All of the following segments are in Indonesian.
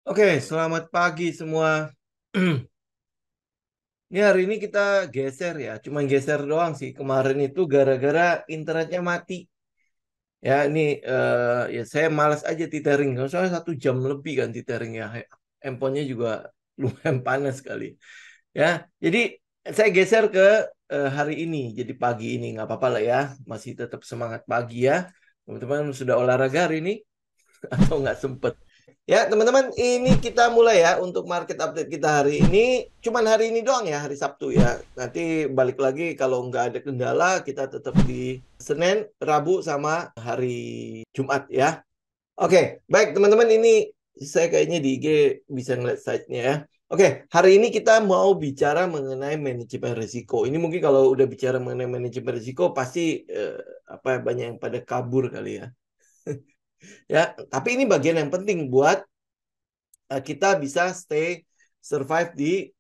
Oke, selamat pagi semua. Ini hari ini kita geser ya, cuman geser doang sih. Kemarin itu gara-gara internetnya mati. Ya, ini ya saya malas aja tethering. Soalnya 1 jam lebih kan tethering ya. Handphonenya juga lumayan panas sekali. Ya, jadi saya geser ke hari ini. Jadi pagi ini nggak apa-apa lah ya. Masih tetap semangat pagi ya. Teman-teman sudah olahraga hari ini atau nggak sempet? Ya, teman-teman, ini kita mulai ya untuk market update kita hari ini. Cuman hari ini doang ya, hari Sabtu ya. Nanti balik lagi kalau nggak ada kendala, kita tetap di Senin, Rabu, sama hari Jumat ya. Oke, baik teman-teman, ini saya kayaknya di IG bisa ngeliat site-nya ya. Oke, hari ini kita mau bicara mengenai manajemen risiko. Ini mungkin kalau udah bicara mengenai manajemen risiko, pasti banyak yang pada kabur kali ya. Ya, tapi ini bagian yang penting buat kita bisa stay survive di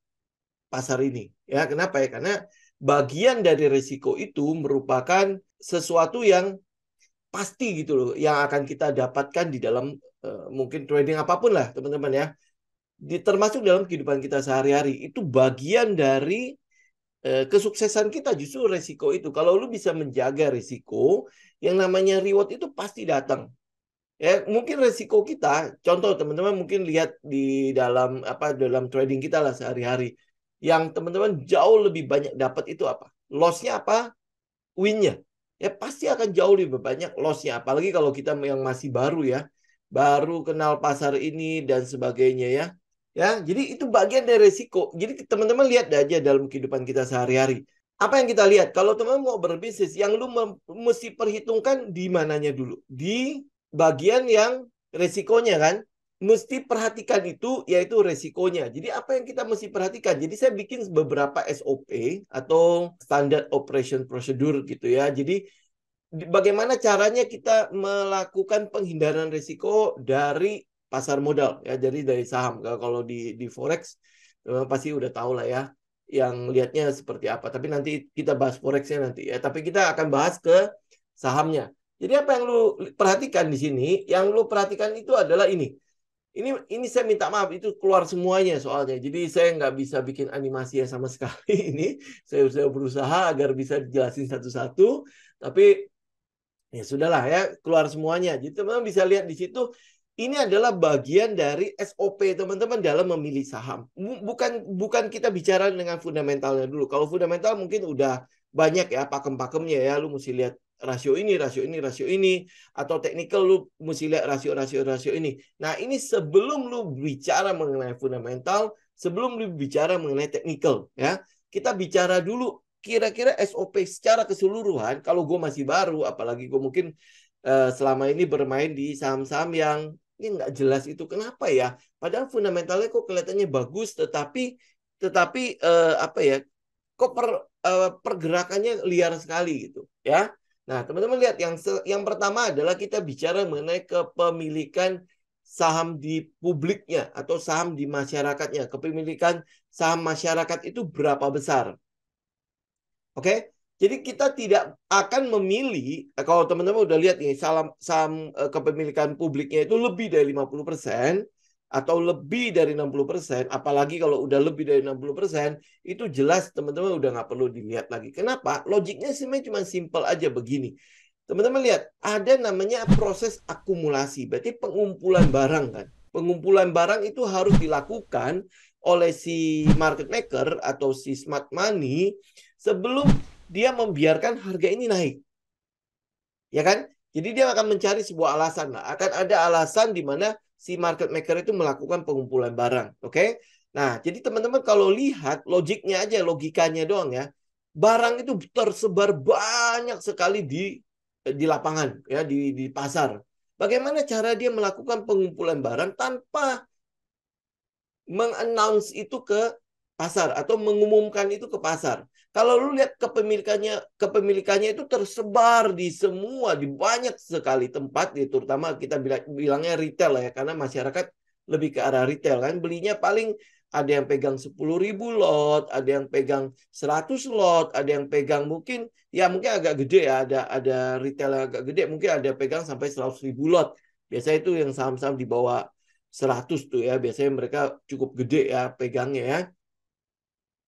pasar ini. Ya, kenapa ya? Karena bagian dari risiko itu merupakan sesuatu yang pasti gitu loh, yang akan kita dapatkan di dalam mungkin trading apapun lah, teman-teman ya. Termasuk dalam kehidupan kita sehari-hari. Itu bagian dari kesuksesan kita justru risiko itu. Kalau lu bisa menjaga risiko, yang namanya reward itu pasti datang. Ya, mungkin resiko kita, contoh teman-teman mungkin lihat di dalam trading kita lah sehari-hari. Yang teman-teman jauh lebih banyak dapat itu apa? Loss-nya apa? Win-nya. Ya pasti akan jauh lebih banyak loss-nya. Apalagi kalau kita yang masih baru ya. Baru kenal pasar ini dan sebagainya ya. Ya, jadi itu bagian dari resiko. Jadi teman-teman lihat aja dalam kehidupan kita sehari-hari. Apa yang kita lihat? Kalau teman-teman mau berbisnis, yang lu mesti perhitungkan di mananya dulu. Di bagian yang resikonya kan. Mesti perhatikan itu, yaitu resikonya. Jadi apa yang kita mesti perhatikan? Jadi saya bikin beberapa SOP atau Standard Operation Procedure gitu ya. Jadi bagaimana caranya kita melakukan penghindaran risiko dari pasar modal ya, jadi dari saham. Kalau di forex pasti udah tahu lah ya yang lihatnya seperti apa. Tapi nanti kita bahas forexnya nanti ya. Tapi kita akan bahas ke sahamnya. Jadi apa yang lu perhatikan di sini? Yang lu perhatikan itu adalah ini. Ini saya minta maaf itu keluar semuanya soalnya. Jadi saya nggak bisa bikin animasi ya sama sekali ini. Saya berusaha agar bisa dijelasin satu-satu. Tapi ya sudahlah ya, keluar semuanya. Jadi teman-teman bisa lihat di situ, ini adalah bagian dari SOP teman-teman dalam memilih saham. Bukan bukan kita bicara dengan fundamentalnya dulu. Kalau fundamental mungkin udah banyak ya pakem-pakemnya ya. Lu mesti lihat rasio ini, rasio ini, rasio ini. Atau teknikal lu mesti lihat rasio ini. Nah ini sebelum lu bicara mengenai fundamental, sebelum lu bicara mengenai teknikal ya. Kita bicara dulu kira-kira SOP secara keseluruhan, kalau gue masih baru, apalagi gue mungkin selama ini bermain di saham-saham yang ini nggak jelas itu kenapa ya, padahal fundamentalnya kok kelihatannya bagus, tetapi apa ya, kok pergerakannya liar sekali gitu ya. Nah teman-teman lihat yang pertama adalah kita bicara mengenai kepemilikan saham di publiknya atau saham di masyarakatnya. Kepemilikan saham masyarakat itu berapa besar? Oke, jadi kita tidak akan memilih, kalau teman-teman udah lihat nih, saham, saham kepemilikan publiknya itu lebih dari 50% atau lebih dari 60%, apalagi kalau udah lebih dari 60%, itu jelas teman-teman udah nggak perlu dilihat lagi. Kenapa? Logiknya sebenarnya cuma simple aja begini. Teman-teman lihat, ada namanya proses akumulasi, berarti pengumpulan barang kan. Pengumpulan barang itu harus dilakukan oleh si market maker atau si smart money sebelum dia membiarkan harga ini naik. Ya kan? Jadi dia akan mencari sebuah alasan lah. Akan ada alasan di mana si market maker itu melakukan pengumpulan barang. Oke? Nah, jadi teman-teman kalau lihat logiknya aja, logikanya doang ya. Barang itu tersebar banyak sekali di lapangan ya, di pasar. Bagaimana cara dia melakukan pengumpulan barang tanpa mengannounce itu ke pasar atau mengumumkan itu ke pasar. Kalau lu lihat kepemilikannya itu tersebar di semua, di banyak sekali tempat, ya, terutama kita bilangnya retail ya, karena masyarakat lebih ke arah retail kan, belinya paling ada yang pegang 10.000 lot, ada yang pegang 100 lot, ada yang pegang mungkin ya mungkin agak gede ya, ada retail yang agak gede, mungkin ada pegang sampai 100.000 lot. Biasanya itu yang saham-saham di bawah 100 tuh ya. Biasanya mereka cukup gede ya pegangnya ya.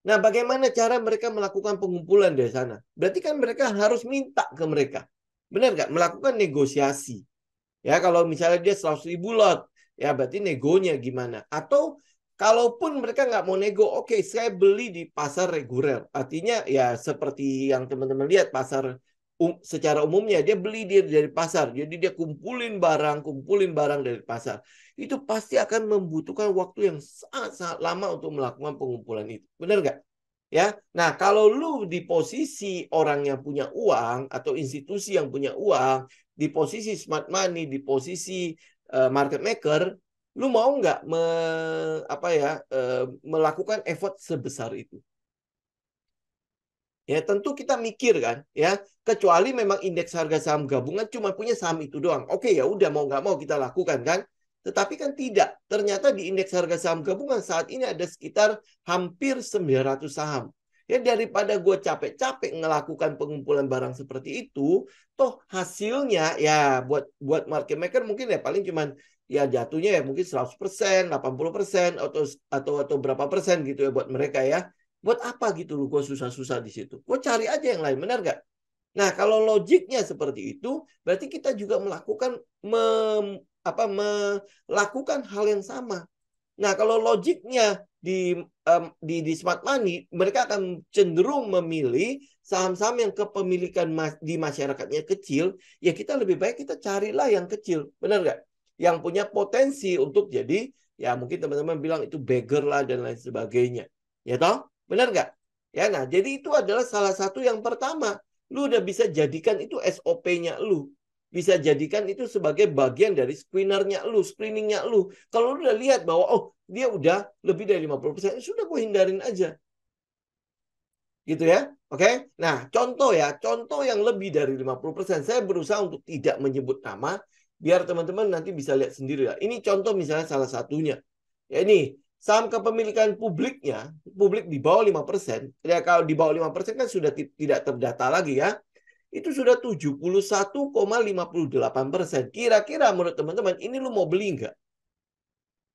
Nah, bagaimana cara mereka melakukan pengumpulan dari sana? Berarti kan mereka harus minta ke mereka. Benar nggak? Melakukan negosiasi. Ya, kalau misalnya dia 100.000 lot, ya berarti negonya gimana? Atau kalaupun mereka nggak mau nego, oke, saya beli di pasar reguler. Artinya ya seperti yang teman-teman lihat pasar secara umumnya dia beli dia dari pasar. Jadi dia kumpulin barang dari pasar. Itu pasti akan membutuhkan waktu yang sangat-sangat lama untuk melakukan pengumpulan itu. Benar nggak? Ya, nah kalau lu di posisi orang yang punya uang atau institusi yang punya uang, di posisi smart money, di posisi market maker, lu mau nggak melakukan effort sebesar itu? Ya tentu kita mikir kan, ya kecuali memang indeks harga saham gabungan cuma punya saham itu doang. Oke ya udah mau nggak mau kita lakukan kan. Tetapi kan tidak. Ternyata di indeks harga saham gabungan saat ini ada sekitar hampir 900 saham. Ya daripada gue capek-capek melakukan pengumpulan barang seperti itu, toh hasilnya ya buat market maker mungkin ya paling cuman ya jatuhnya ya mungkin 100%, 80% atau berapa persen gitu ya buat mereka ya. Buat apa gitu loh gue susah-susah di situ. Gue cari aja yang lain, benar gak? Nah, kalau logiknya seperti itu, berarti kita juga melakukan hal yang sama. Nah, kalau logiknya di smart money, mereka akan cenderung memilih saham-saham yang kepemilikan di masyarakatnya kecil, ya kita lebih baik kita carilah yang kecil, benar nggak? Yang punya potensi untuk jadi, ya mungkin teman-teman bilang itu beggar lah dan lain sebagainya. Ya toh? Benar nggak? Ya, nah jadi itu adalah salah satu yang pertama. Lu udah bisa jadikan itu SOP-nya lu. Bisa jadikan itu sebagai bagian dari screeningnya lu. Kalau lu udah lihat bahwa, oh dia udah lebih dari 50%, sudah gue hindarin aja. Gitu ya. Oke. Nah, contoh yang lebih dari 50%. Saya berusaha untuk tidak menyebut nama, biar teman-teman nanti bisa lihat sendiri lah. Ini contoh misalnya salah satunya. Ya ini, saham kepemilikan publik di bawah 5%. Ya kalau di bawah 5% kan sudah tidak terdata lagi ya. Itu sudah 71,58%. Kira-kira menurut teman-teman, ini lu mau beli nggak?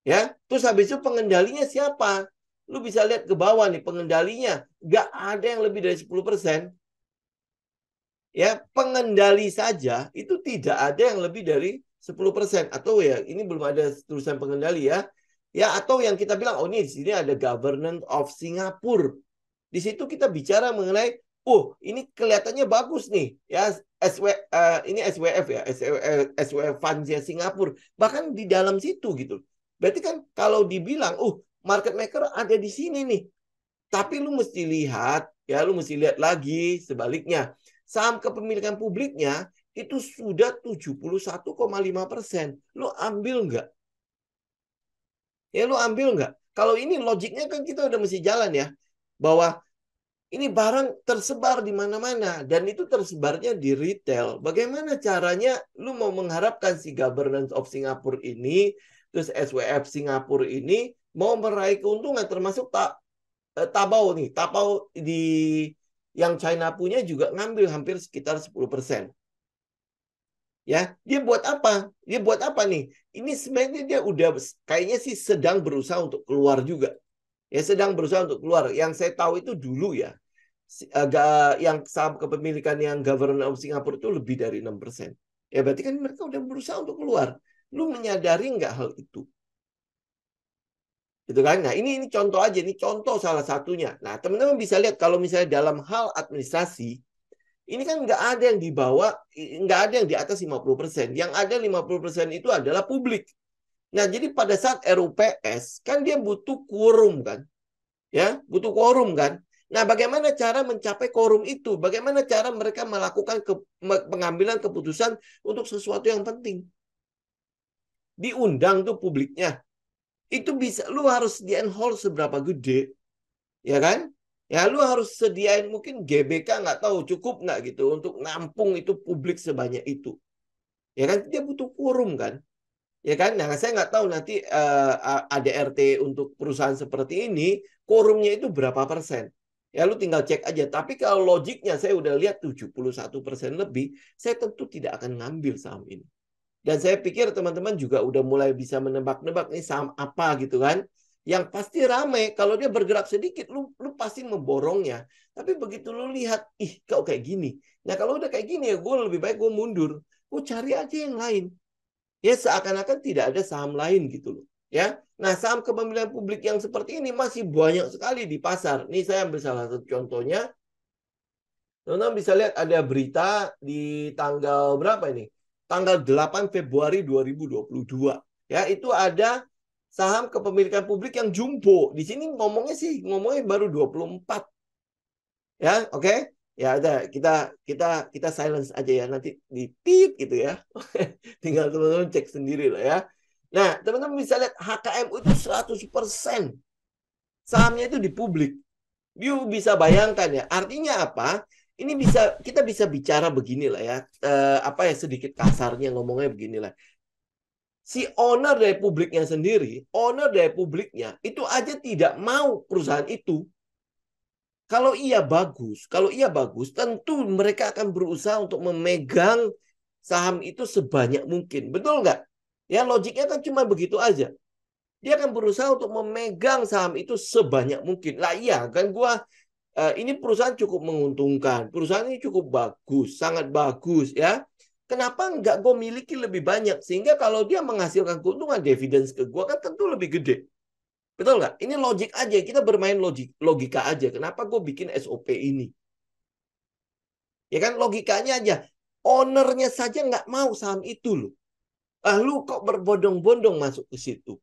Ya, terus habis itu pengendalinya siapa? Lu bisa lihat ke bawah nih pengendalinya. Nggak ada yang lebih dari 10%. Ya, pengendali saja itu tidak ada yang lebih dari 10%. Atau ya, ini belum ada tulisan pengendali ya. Ya, atau yang kita bilang, oh ini di sini ada Governance of Singapore. Di situ kita bicara mengenai, oh ini kelihatannya bagus nih. Ya, ini SWF ya, SWF Funds Singapura. Bahkan di dalam situ gitu. Berarti kan kalau dibilang, market maker ada di sini nih. Tapi lu mesti lihat, ya lu mesti lihat lagi sebaliknya. Saham kepemilikan publiknya itu sudah 71,5%. Lu ambil nggak? Ya lu ambil nggak? Kalau ini logiknya kan kita udah mesti jalan ya. Bahwa ini barang tersebar di mana-mana. Dan itu tersebarnya di retail. Bagaimana caranya lu mau mengharapkan si Governance of Singapore ini, terus SWF Singapura ini, mau meraih keuntungan termasuk Tabao nih. Tabao yang China punya juga ngambil hampir sekitar 10%. Ya, dia buat apa? Dia buat apa nih? Ini sebenarnya dia udah kayaknya sih sedang berusaha untuk keluar juga. Ya, sedang berusaha untuk keluar. Yang saya tahu itu dulu ya, agak yang saham kepemilikan yang Government of Singapore itu lebih dari 6%. Ya, berarti kan mereka udah berusaha untuk keluar. Lu menyadari nggak hal itu? Gitu kan? Nah, ini contoh aja, ini contoh salah satunya. Nah, teman-teman bisa lihat kalau misalnya dalam hal administrasi, ini kan nggak ada yang di bawah, nggak ada yang di atas 50%. Yang ada 50% itu adalah publik. Nah, jadi pada saat RUPS, kan dia butuh quorum kan? Ya, butuh quorum kan? Nah, bagaimana cara mencapai quorum itu? Bagaimana cara mereka melakukan pengambilan keputusan untuk sesuatu yang penting? Diundang tuh publiknya. Itu bisa, lu harus di hold seberapa gede, ya kan? Ya lu harus sediain mungkin GBK nggak tahu cukup nggak gitu untuk nampung itu publik sebanyak itu. Ya kan dia butuh quorum kan? Ya kan? Nah, saya nggak tahu nanti ADRT untuk perusahaan seperti ini quorumnya itu berapa persen. Ya lu tinggal cek aja. Tapi kalau logiknya saya udah lihat 71% lebih, saya tentu tidak akan ngambil saham ini. Dan saya pikir teman-teman juga udah mulai bisa menebak-nebak nih saham apa gitu kan. Yang pasti rame, kalau dia bergerak sedikit, lu pasti memborongnya. Tapi begitu lu lihat, ih kok kayak gini. Nah kalau udah kayak gini ya gue lebih baik gue mundur. Gue cari aja yang lain. Ya seakan-akan tidak ada saham lain gitu loh. Ya, nah saham kepemilikan publik yang seperti ini masih banyak sekali di pasar. Nih saya ambil salah satu contohnya. Teman-teman bisa lihat ada berita di tanggal berapa ini? Tanggal 8 Februari 2022. Ya, itu ada saham kepemilikan publik yang jumbo. Di sini ngomongnya baru 24. Ya, oke. Okay? Ya, ada kita silence aja ya, nanti di tip gitu ya. Tinggal teman-teman cek sendiri lah ya. Nah, teman-teman bisa lihat HKM itu 100% sahamnya itu di publik. You bisa bayangkan ya, artinya apa? Ini kita bisa bicara beginilah ya, apa ya sedikit kasarnya ngomongnya beginilah. Si owner dari publiknya itu aja tidak mau perusahaan itu. Kalau ia bagus, tentu mereka akan berusaha untuk memegang saham itu sebanyak mungkin. Betul nggak? Ya logiknya kan cuma begitu aja. Dia akan berusaha untuk memegang saham itu sebanyak mungkin. Lah iya kan ini perusahaan cukup menguntungkan. Perusahaan ini cukup bagus, sangat bagus ya. Kenapa nggak gue miliki lebih banyak? Sehingga kalau dia menghasilkan keuntungan dividends ke gue kan tentu lebih gede. Betul nggak? Ini logik aja. Kita bermain logika aja. Kenapa gue bikin SOP ini? Ya kan logikanya aja. Ownernya saja nggak mau saham itu loh. Lu kok berbondong-bondong masuk ke situ?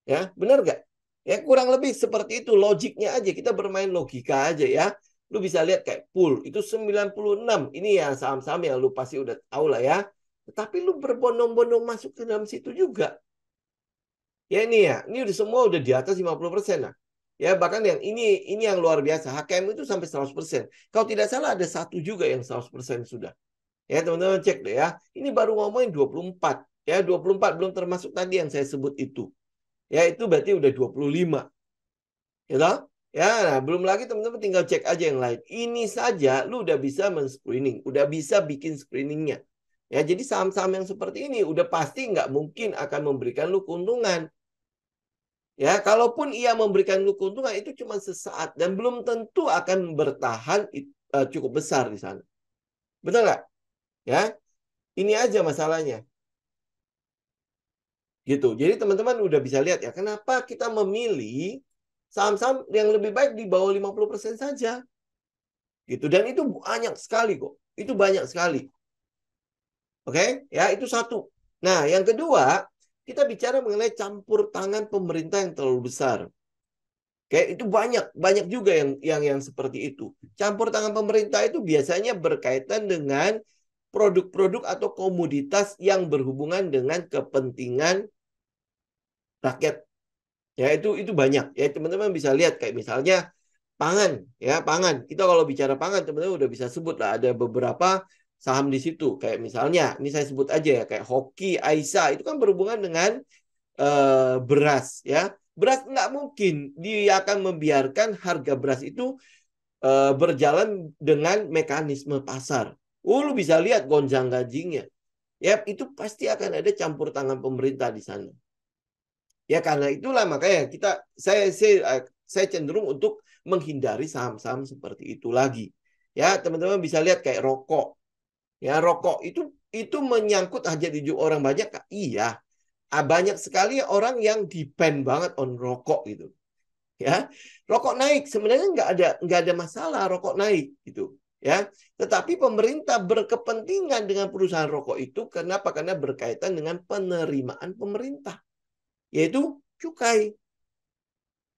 Ya, benar nggak? Ya kurang lebih seperti itu logiknya aja. Kita bermain logika aja ya. Lu bisa lihat kayak pool itu 96. Ini ya saham-saham yang lu pasti udah tahu lah ya. Tetapi lu berbondong-bondong masuk ke dalam situ juga. Ya ini udah semua udah di atas 50% lah. Ya bahkan ini yang luar biasa. HKM itu sampai 100%. Kalau tidak salah ada satu juga yang 100% sudah. Ya teman-teman cek deh ya. Ini baru ngomongin 24. Ya 24 belum termasuk tadi yang saya sebut itu. Ya itu berarti udah 25. Ya, ya nah, belum lagi teman-teman tinggal cek aja yang lain. Ini saja lu udah bisa men-screening, udah bisa bikin screeningnya. Ya, jadi saham-saham yang seperti ini udah pasti nggak mungkin akan memberikan lu keuntungan. Ya, kalaupun ia memberikan lu keuntungan itu cuma sesaat dan belum tentu akan bertahan cukup besar di sana. Betul nggak? Ya, ini aja masalahnya. Gitu. Jadi teman-teman udah bisa lihat ya, kenapa kita memilih saham-saham yang lebih baik di bawah 50% saja. Gitu. Dan itu banyak sekali kok. Itu banyak sekali. Oke? Ya, itu satu. Nah, yang kedua, kita bicara mengenai campur tangan pemerintah yang terlalu besar. Oke, itu banyak juga yang seperti itu. Campur tangan pemerintah itu biasanya berkaitan dengan produk-produk atau komoditas yang berhubungan dengan kepentingan rakyat. Ya, itu banyak. Ya, teman-teman bisa lihat kayak misalnya pangan, ya pangan. Kita kalau bicara pangan, teman-teman udah bisa sebut lah ada beberapa saham di situ. Kayak misalnya, ini saya sebut aja ya, kayak Hoki, Aisa, itu kan berhubungan dengan beras, ya. Beras nggak mungkin dia akan membiarkan harga beras itu berjalan dengan mekanisme pasar. Lu bisa lihat gonjang-ganjingnya. Ya, itu pasti akan ada campur tangan pemerintah di sana. Ya karena itulah makanya saya cenderung untuk menghindari saham-saham seperti itu lagi. Ya teman-teman bisa lihat kayak rokok. Ya rokok itu menyangkut hajat hidup orang banyak. Iya, banyak sekali orang yang depend banget on rokok gitu. Ya rokok naik sebenarnya nggak ada masalah rokok naik gitu. Ya tetapi pemerintah berkepentingan dengan perusahaan rokok itu kenapa? Karena berkaitan dengan penerimaan pemerintah yaitu cukai.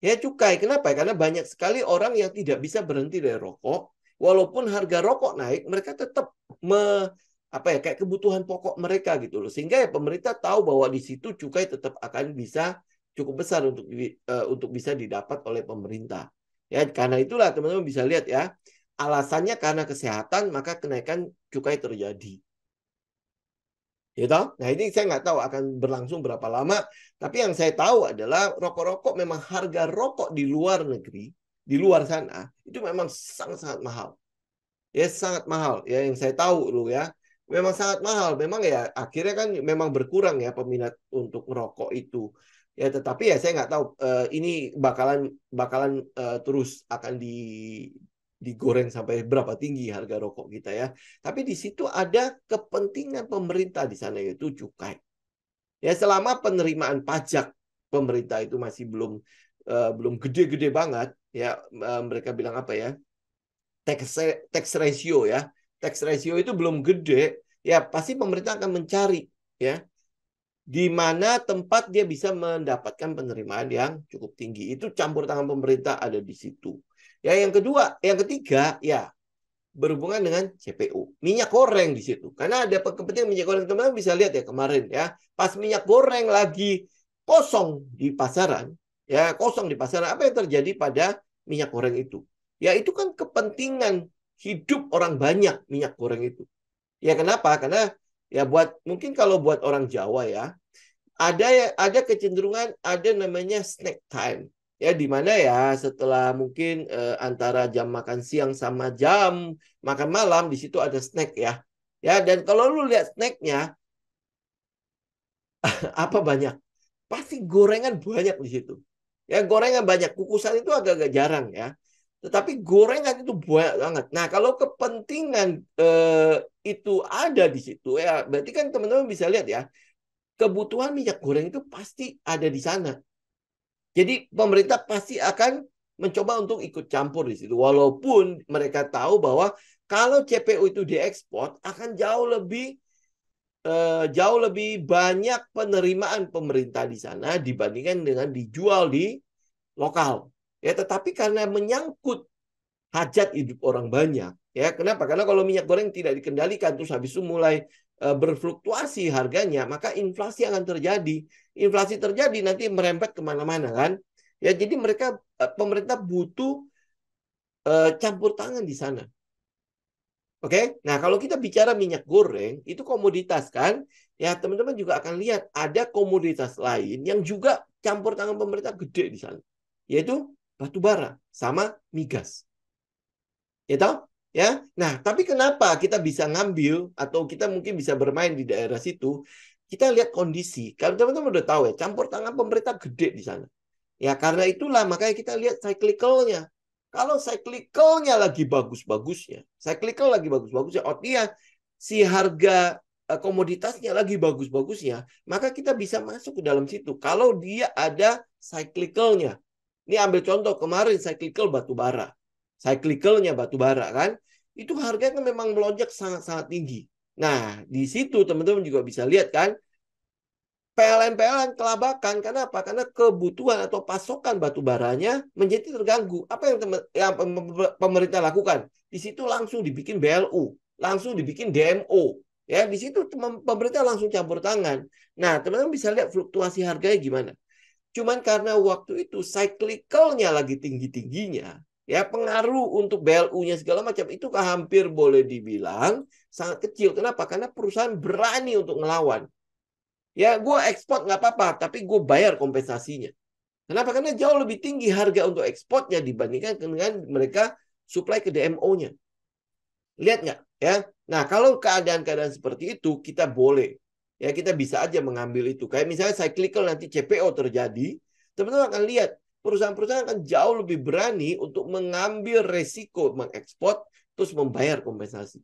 Ya cukai. Kenapa? Karena banyak sekali orang yang tidak bisa berhenti dari rokok. Walaupun harga rokok naik, mereka tetap kayak kebutuhan pokok mereka gitu loh. Sehingga ya pemerintah tahu bahwa di situ cukai tetap akan bisa cukup besar untuk bisa didapat oleh pemerintah. Ya karena itulah teman-teman bisa lihat ya. Alasannya karena kesehatan maka kenaikan cukai terjadi. Gitu? Nah ini saya nggak tahu akan berlangsung berapa lama. Tapi yang saya tahu adalah rokok-rokok memang harga rokok di luar negeri, di luar sana itu memang sangat-sangat mahal. Ya sangat mahal. Ya yang saya tahu loh ya. memang sangat mahal. Memang ya akhirnya kan memang berkurang ya peminat untuk merokok itu. Ya tetapi ya saya nggak tahu ini bakalan bakalan terus akan digoreng sampai berapa tinggi harga rokok kita ya. Tapi di situ ada kepentingan pemerintah di sana yaitu cukai. Ya selama penerimaan pajak pemerintah itu masih belum gede-gede banget ya mereka bilang apa ya? Tax ratio ya. Tax ratio itu belum gede, ya pasti pemerintah akan mencari ya di mana tempat dia bisa mendapatkan penerimaan yang cukup tinggi. Itu campur tangan pemerintah ada di situ. Ya, yang kedua, yang ketiga, ya berhubungan dengan CPO. Minyak goreng di situ. Karena ada kepentingan minyak goreng. Teman-teman bisa lihat ya kemarin ya, pas minyak goreng lagi kosong di pasaran, ya kosong di pasaran, apa yang terjadi pada minyak goreng itu? Ya itu kan kepentingan hidup orang banyak minyak goreng itu. Ya kenapa? Karena ya mungkin kalau buat orang Jawa ya, ada kecenderungan ada namanya snack time. Ya di mana ya setelah mungkin antara jam makan siang sama jam makan malam di situ ada snack ya. Ya dan kalau lu lihat snacknya apa banyak? Pasti gorengan banyak di situ. Ya gorengan banyak, kukusan itu agak-agak jarang ya. Tetapi gorengan itu banyak banget. Nah, kalau kepentingan itu ada di situ ya, berarti kan teman-teman bisa lihat ya, kebutuhan minyak goreng itu pasti ada di sana. Jadi pemerintah pasti akan mencoba untuk ikut campur di situ. Walaupun mereka tahu bahwa kalau CPO itu diekspor akan jauh lebih banyak penerimaan pemerintah di sana dibandingkan dengan dijual di lokal. Ya, tetapi karena menyangkut hajat hidup orang banyak, ya kenapa? Karena kalau minyak goreng tidak dikendalikan terus habis itu mulai berfluktuasi harganya, maka inflasi akan terjadi. Inflasi terjadi nanti merembet kemana-mana kan? Ya jadi pemerintah butuh campur tangan di sana. Oke, nah kalau kita bicara minyak goreng itu komoditas kan, ya teman-teman juga akan lihat ada komoditas lain yang juga campur tangan pemerintah gede di sana, yaitu batu bara sama migas. Ya tahu? Ya. Nah, tapi kenapa kita bisa ngambil atau kita mungkin bisa bermain di daerah situ? Kita lihat kondisi. Kalau teman-teman udah tahu ya, campur tangan pemerintah gede di sana. Ya, karena itulah makanya kita lihat cyclical-nya. Kalau cyclical-nya lagi bagus-bagusnya, cyclical lagi bagus-bagusnya, artinya si harga komoditasnya lagi bagus-bagusnya, maka kita bisa masuk ke dalam situ. Kalau dia ada cyclical-nya. Ini ambil contoh kemarin cyclical batu bara. Cyclical-nya batu bara kan, itu harganya memang melonjak sangat-sangat tinggi. Nah, di situ teman-teman juga bisa lihat kan, PLN-PLN kelabakan. Kenapa? Karena kebutuhan atau pasokan batu baranya menjadi terganggu. Apa yang pemerintah lakukan? Di situ langsung dibikin BLU, langsung dibikin DMO. Ya, di situ pemerintah langsung campur tangan. Nah, teman-teman bisa lihat fluktuasi harganya gimana. Cuman karena waktu itu cyclical-nya lagi tinggi-tingginya, ya pengaruh untuk BLU-nya segala macam itu hampir boleh dibilang sangat kecil. Kenapa? Karena perusahaan berani untuk melawan. Ya, gue ekspor nggak apa-apa, tapi gue bayar kompensasinya. Kenapa? Karena jauh lebih tinggi harga untuk ekspornya dibandingkan dengan mereka supply ke DMO-nya. Lihat nggak? Ya. Nah, kalau keadaan-keadaan seperti itu, kita boleh. Ya, kita bisa aja mengambil itu. Kayak misalnya cyclical nanti CPO terjadi, teman-teman akan lihat perusahaan-perusahaan akan jauh lebih berani untuk mengambil resiko mengekspor terus membayar kompensasi.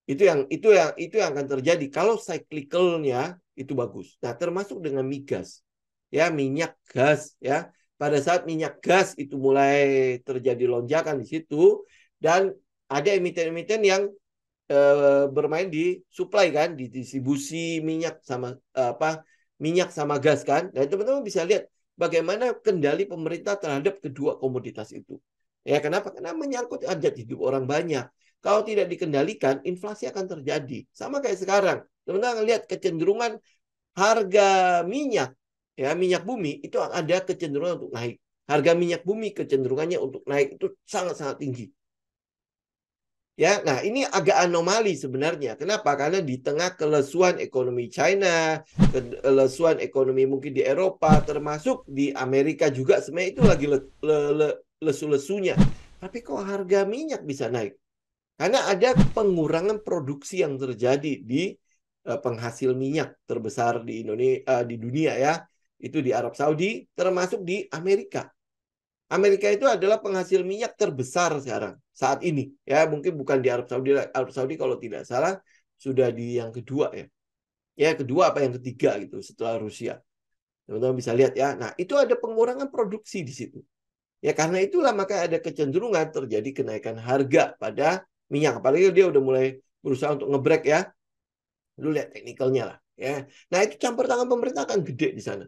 Itu yang akan terjadi kalau cyclicalnya itu bagus. Nah, termasuk dengan migas. Ya, minyak gas ya. Pada saat minyak gas itu mulai terjadi lonjakan di situ dan ada emiten-emiten yang bermain di supply kan, di distribusi minyak sama minyak sama gas kan. Dan teman-teman bisa lihat bagaimana kendali pemerintah terhadap kedua komoditas itu. Ya, kenapa? Karena menyangkut hajat hidup orang banyak. Kalau tidak dikendalikan, inflasi akan terjadi. Sama kayak sekarang. Teman-teman lihat kecenderungan harga minyak, ya minyak bumi itu ada kecenderungan untuk naik. Harga minyak bumi kecenderungannya untuk naik itu sangat-sangat tinggi. Ya, nah ini agak anomali sebenarnya. Kenapa? Karena di tengah kelesuan ekonomi China, kelesuan ekonomi mungkin di Eropa, termasuk di Amerika juga sebenarnya itu lagi lesu-lesunya. Tapi kok harga minyak bisa naik? Karena ada pengurangan produksi yang terjadi di penghasil minyak terbesar di Indonesia, di dunia ya. Itu di Arab Saudi, termasuk di Amerika. Amerika itu adalah penghasil minyak terbesar sekarang saat ini ya, mungkin bukan di Arab Saudi. Arab Saudi kalau tidak salah sudah di yang kedua ya. Ya kedua apa yang ketiga gitu setelah Rusia. Teman-teman bisa lihat ya. Nah, itu ada pengurangan produksi di situ. Ya karena itulah maka ada kecenderungan terjadi kenaikan harga pada minyak. Apalagi dia udah mulai berusaha untuk ngebrek ya. Lu lihat teknikalnya lah ya. Nah, itu campur tangan pemerintah kan gede di sana.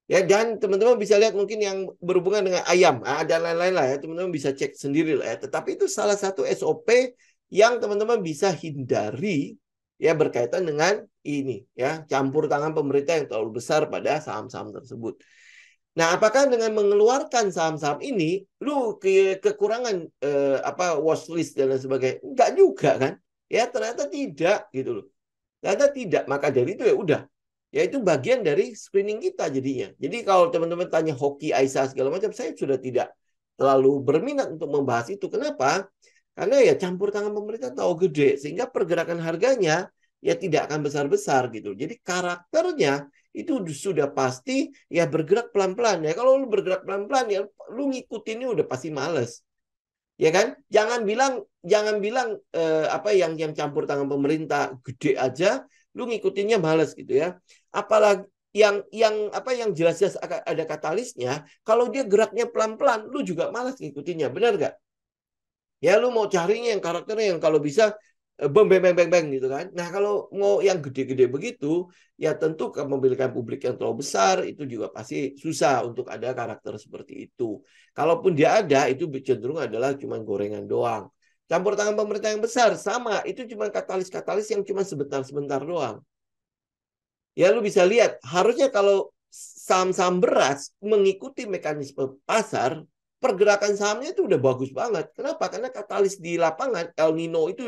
Ya, dan teman-teman bisa lihat mungkin yang berhubungan dengan ayam, dan lain-lain lah ya. Teman-teman bisa cek sendiri lah ya. Tetapi itu salah satu SOP yang teman-teman bisa hindari ya berkaitan dengan ini ya, campur tangan pemerintah yang terlalu besar pada saham-saham tersebut. Nah, apakah dengan mengeluarkan saham-saham ini, lu kekurangan watchlist dan lain sebagainya? Enggak juga kan? Ya ternyata tidak gitu loh. Ternyata tidak. Maka dari itu ya udah. Ya itu bagian dari screening kita jadinya. Jadi kalau teman-teman tanya hoki Aisyah segala macam, saya sudah tidak terlalu berminat untuk membahas itu. Kenapa? Karena ya campur tangan pemerintah tahu gede, sehingga pergerakan harganya ya tidak akan besar-besar gitu. Jadi karakternya itu sudah pasti ya bergerak pelan-pelan ya. Kalau lu bergerak pelan-pelan ya lu ngikutinnya udah pasti males. Ya kan? Jangan bilang apa yang campur tangan pemerintah gede aja lu ngikutinnya males gitu ya. Apalagi yang jelas-jelas ada katalisnya, kalau dia geraknya pelan-pelan lu juga malas ngikutinnya. Benar gak? Ya lu mau carinya yang karakternya yang kalau bisa beng beng beng beng beng gitu kan. Nah, kalau mau yang gede-gede begitu, ya tentu kepemilikan publik yang terlalu besar itu juga pasti susah untuk ada karakter seperti itu. Kalaupun dia ada, itu cenderung adalah cuma gorengan doang. Campur tangan pemerintah yang besar sama, itu cuma katalis-katalis yang cuma sebentar-sebentar doang. Ya lu bisa lihat, harusnya kalau saham-saham beras mengikuti mekanisme pasar, pergerakan sahamnya itu udah bagus banget. Kenapa? Karena katalis di lapangan El Nino itu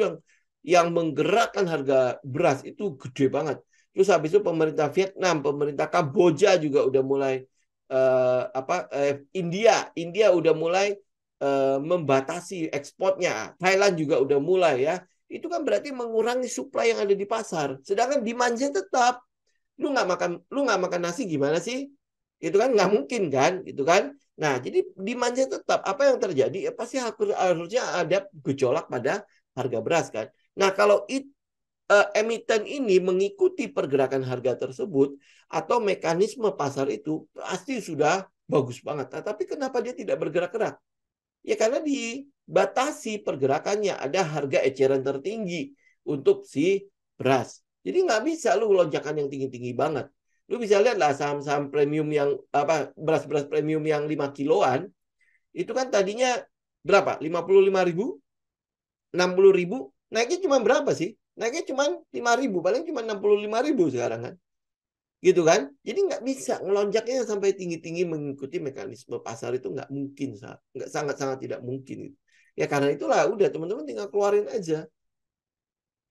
yang menggerakkan harga beras itu gede banget. Terus habis itu pemerintah Vietnam, pemerintah Kamboja juga udah mulai India udah mulai membatasi ekspornya. Thailand juga udah mulai ya. Itu kan berarti mengurangi supply yang ada di pasar. Sedangkan demand-nya tetap. Lu nggak makan nasi gimana sih? Itu kan nggak mungkin kan, gitu kan? Nah, jadi demand-nya tetap. Apa yang terjadi? Ya, pasti harusnya ada gejolak pada harga beras kan. Nah, kalau emiten ini mengikuti pergerakan harga tersebut atau mekanisme pasar itu pasti sudah bagus banget. Nah, tapi kenapa dia tidak bergerak-gerak? Ya karena dibatasi pergerakannya. Ada harga eceran tertinggi untuk si beras. Jadi nggak bisa lu lonjakan yang tinggi-tinggi banget. Lu bisa lihat lah saham-saham premium yang beras-beras premium yang 5 kiloan itu kan tadinya berapa? 55.000, 60.000, naiknya cuma berapa sih? Naiknya cuma 5.000, paling cuma 65.000 sekarang kan. Gitu kan? Jadi nggak bisa ngelonjaknya sampai tinggi-tinggi mengikuti mekanisme pasar itu nggak mungkin, nggak sangat-sangat tidak mungkin. Ya karena itulah udah teman-teman tinggal keluarin aja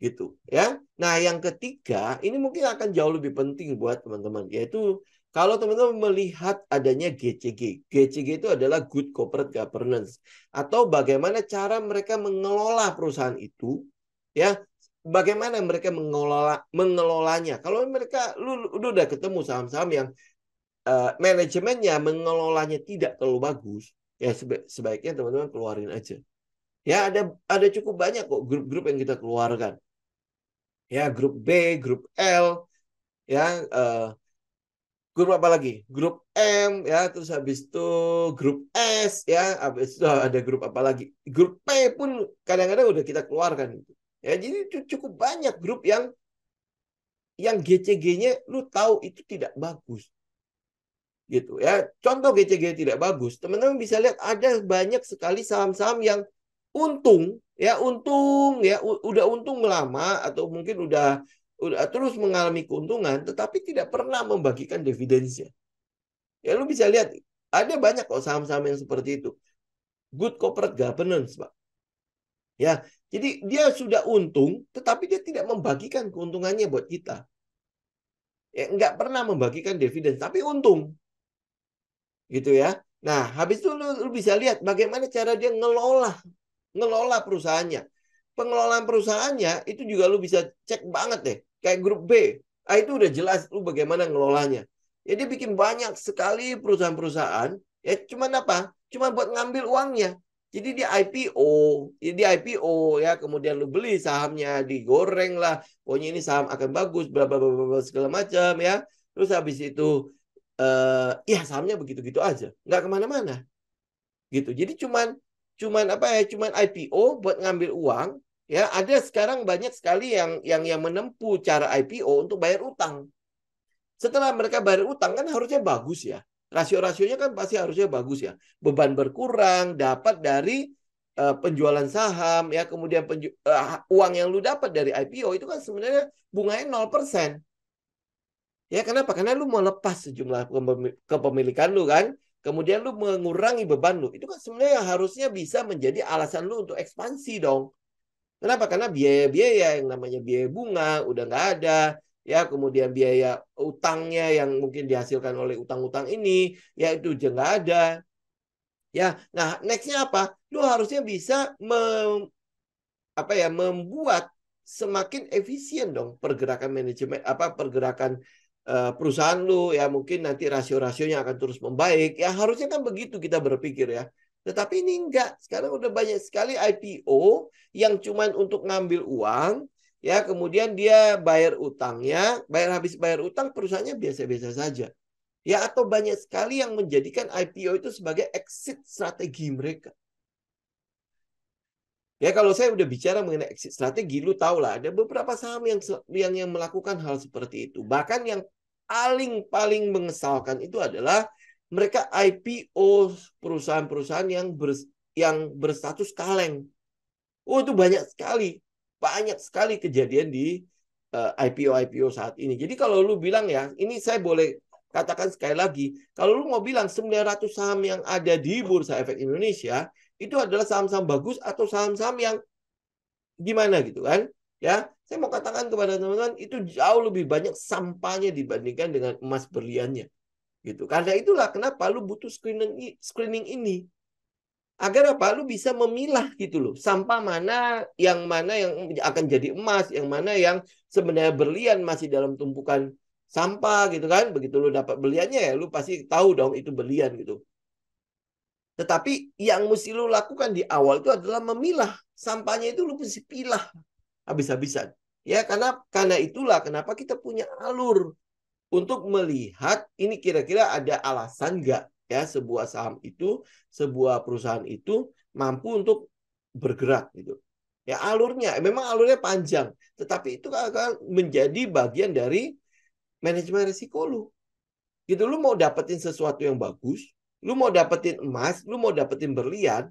gitu ya. Nah yang ketiga ini mungkin akan jauh lebih penting buat teman-teman, yaitu kalau teman-teman melihat adanya GCG. GCG itu adalah Good Corporate Governance atau bagaimana cara mereka mengelola perusahaan itu ya, bagaimana mereka mengelolanya. Kalau mereka lu udah ketemu saham-saham yang manajemennya mengelolanya tidak terlalu bagus, ya sebaiknya teman-teman keluarin aja. Ya ada cukup banyak kok grup-grup yang kita keluarkan. Ya grup B, grup L, ya grup apa lagi? Grup M, ya terus habis itu grup S, ya habis itu ada grup apa lagi? Grup P pun kadang-kadang udah kita keluarkan. Ya jadi cukup banyak grup yang GCG-nya lu tahu itu tidak bagus gitu ya. Contoh GCG tidak bagus, teman-teman bisa lihat ada banyak sekali saham-saham yang untung ya udah untung lama atau mungkin udah terus mengalami keuntungan tetapi tidak pernah membagikan dividennya. Ya lu bisa lihat ada banyak kok saham-saham yang seperti itu. Good corporate governance, Pak. Ya, jadi dia sudah untung tetapi dia tidak membagikan keuntungannya buat kita. Ya, nggak pernah membagikan dividen tapi untung. Gitu ya. Nah, habis itu lu bisa lihat bagaimana cara dia ngelola ngelola perusahaannya. Pengelolaan perusahaannya itu juga lu bisa cek banget deh. Kayak grup B. Ah, itu udah jelas lu bagaimana ngelolanya. Jadi bikin banyak sekali perusahaan-perusahaan. Ya cuman apa? Cuma buat ngambil uangnya. Jadi di IPO, ya kemudian lu beli sahamnya, digoreng lah. Pokoknya ini saham akan bagus, bla bla bla bla segala macam ya. Terus habis itu ya sahamnya begitu-gitu aja, nggak kemana-mana gitu. Jadi cuman cuman apa ya? Cuman IPO buat ngambil uang. Ya ada sekarang banyak sekali yang menempuh cara IPO untuk bayar utang. Setelah mereka bayar utang kan harusnya bagus ya. Rasio-rasionya kan pasti harusnya bagus ya. Beban berkurang, dapat dari penjualan saham ya, kemudian uang yang lu dapat dari IPO itu kan sebenarnya bunganya 0%. Ya kenapa? Karena lu mau lepas sejumlah kepemilikan lu kan. Kemudian lu mengurangi beban lu. Itu kan sebenarnya harusnya bisa menjadi alasan lu untuk ekspansi dong. Kenapa? Karena biaya-biaya yang namanya biaya bunga udah nggak ada. Ya, kemudian biaya utangnya yang mungkin dihasilkan oleh utang-utang ini, ya itu juga nggak ada. Ya, nah nextnya apa? Lu harusnya bisa membuat semakin efisien dong pergerakan manajemen pergerakan perusahaan lu ya, mungkin nanti rasio-rasionya akan terus membaik ya, harusnya kan begitu kita berpikir ya. Tetapi ini enggak, sekarang udah banyak sekali IPO yang cuman untuk ngambil uang ya, kemudian dia bayar utangnya, habis bayar utang perusahaannya biasa-biasa saja ya, atau banyak sekali yang menjadikan IPO itu sebagai exit strategi mereka. Ya kalau saya udah bicara mengenai exit strategi, lu tahu lah ada beberapa saham yang melakukan hal seperti itu. Bahkan yang paling mengesalkan itu adalah mereka IPO perusahaan-perusahaan yang berstatus kaleng. Oh itu banyak sekali kejadian di IPO saat ini. Jadi kalau lu bilang ya, ini saya boleh katakan sekali lagi, kalau lu mau bilang 900 saham yang ada di Bursa Efek Indonesia itu adalah saham-saham bagus atau saham-saham yang gimana gitu kan? Ya, saya mau katakan kepada teman-teman itu jauh lebih banyak sampahnya dibandingkan dengan emas berliannya gitu. Karena itulah kenapa lu butuh screening ini. Agar apa? Lu bisa memilah gitu loh. Sampah mana yang akan jadi emas, yang mana yang sebenarnya berlian masih dalam tumpukan sampah gitu kan. Begitu lu dapat berliannya ya lu pasti tahu dong itu berlian gitu. Tetapi yang mesti lu lakukan di awal itu adalah memilah. Sampahnya itu lu mesti pilah habis-habisan. Ya karena itulah kenapa kita punya alur untuk melihat ini kira-kira ada alasan nggak ya sebuah saham itu, sebuah perusahaan itu mampu untuk bergerak gitu. Ya alurnya, memang alurnya panjang, tetapi itu akan menjadi bagian dari manajemen risiko lu. Gitu, lu mau dapetin sesuatu yang bagus, lu mau dapetin emas, lu mau dapetin berlian,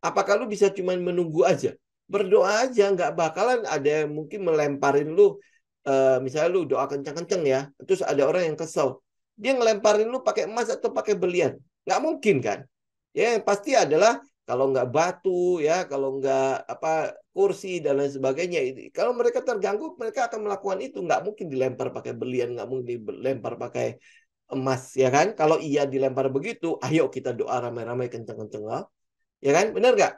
apakah lu bisa cuma menunggu aja? Berdoa aja, nggak bakalan ada yang mungkin melemparin lu. Misalnya lu doa kenceng-kenceng ya, terus ada orang yang kesel. Dia ngelemparin lu pakai emas atau pakai berlian. Nggak mungkin kan? Ya, yang pasti adalah kalau nggak batu ya, kalau nggak kursi dan lain sebagainya. Kalau mereka terganggu, mereka akan melakukan itu. Nggak mungkin dilempar pakai berlian, nggak mungkin dilempar pakai emas ya kan? Kalau iya dilempar begitu, ayo kita doa ramai-ramai kenceng-kenceng lah. Ya kan? Benar nggak?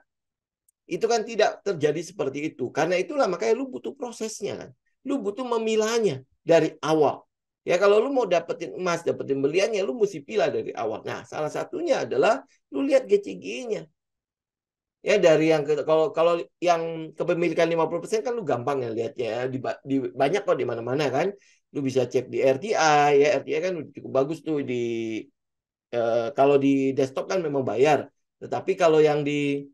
Itu kan tidak terjadi seperti itu. Karena itulah makanya lu butuh prosesnya kan. Lu butuh memilahnya dari awal. Ya kalau lu mau dapetin emas, dapetin berliannya, lu mesti pilih dari awal. Nah, salah satunya adalah lu lihat GCG-nya. Ya dari yang kalau kalau yang kepemilikan 50% kan lu gampang ya lihatnya ya. Di banyak kok di mana-mana kan. Lu bisa cek di RTI ya. RTI kan cukup bagus tuh kalau di desktop kan memang bayar. Tetapi kalau yang di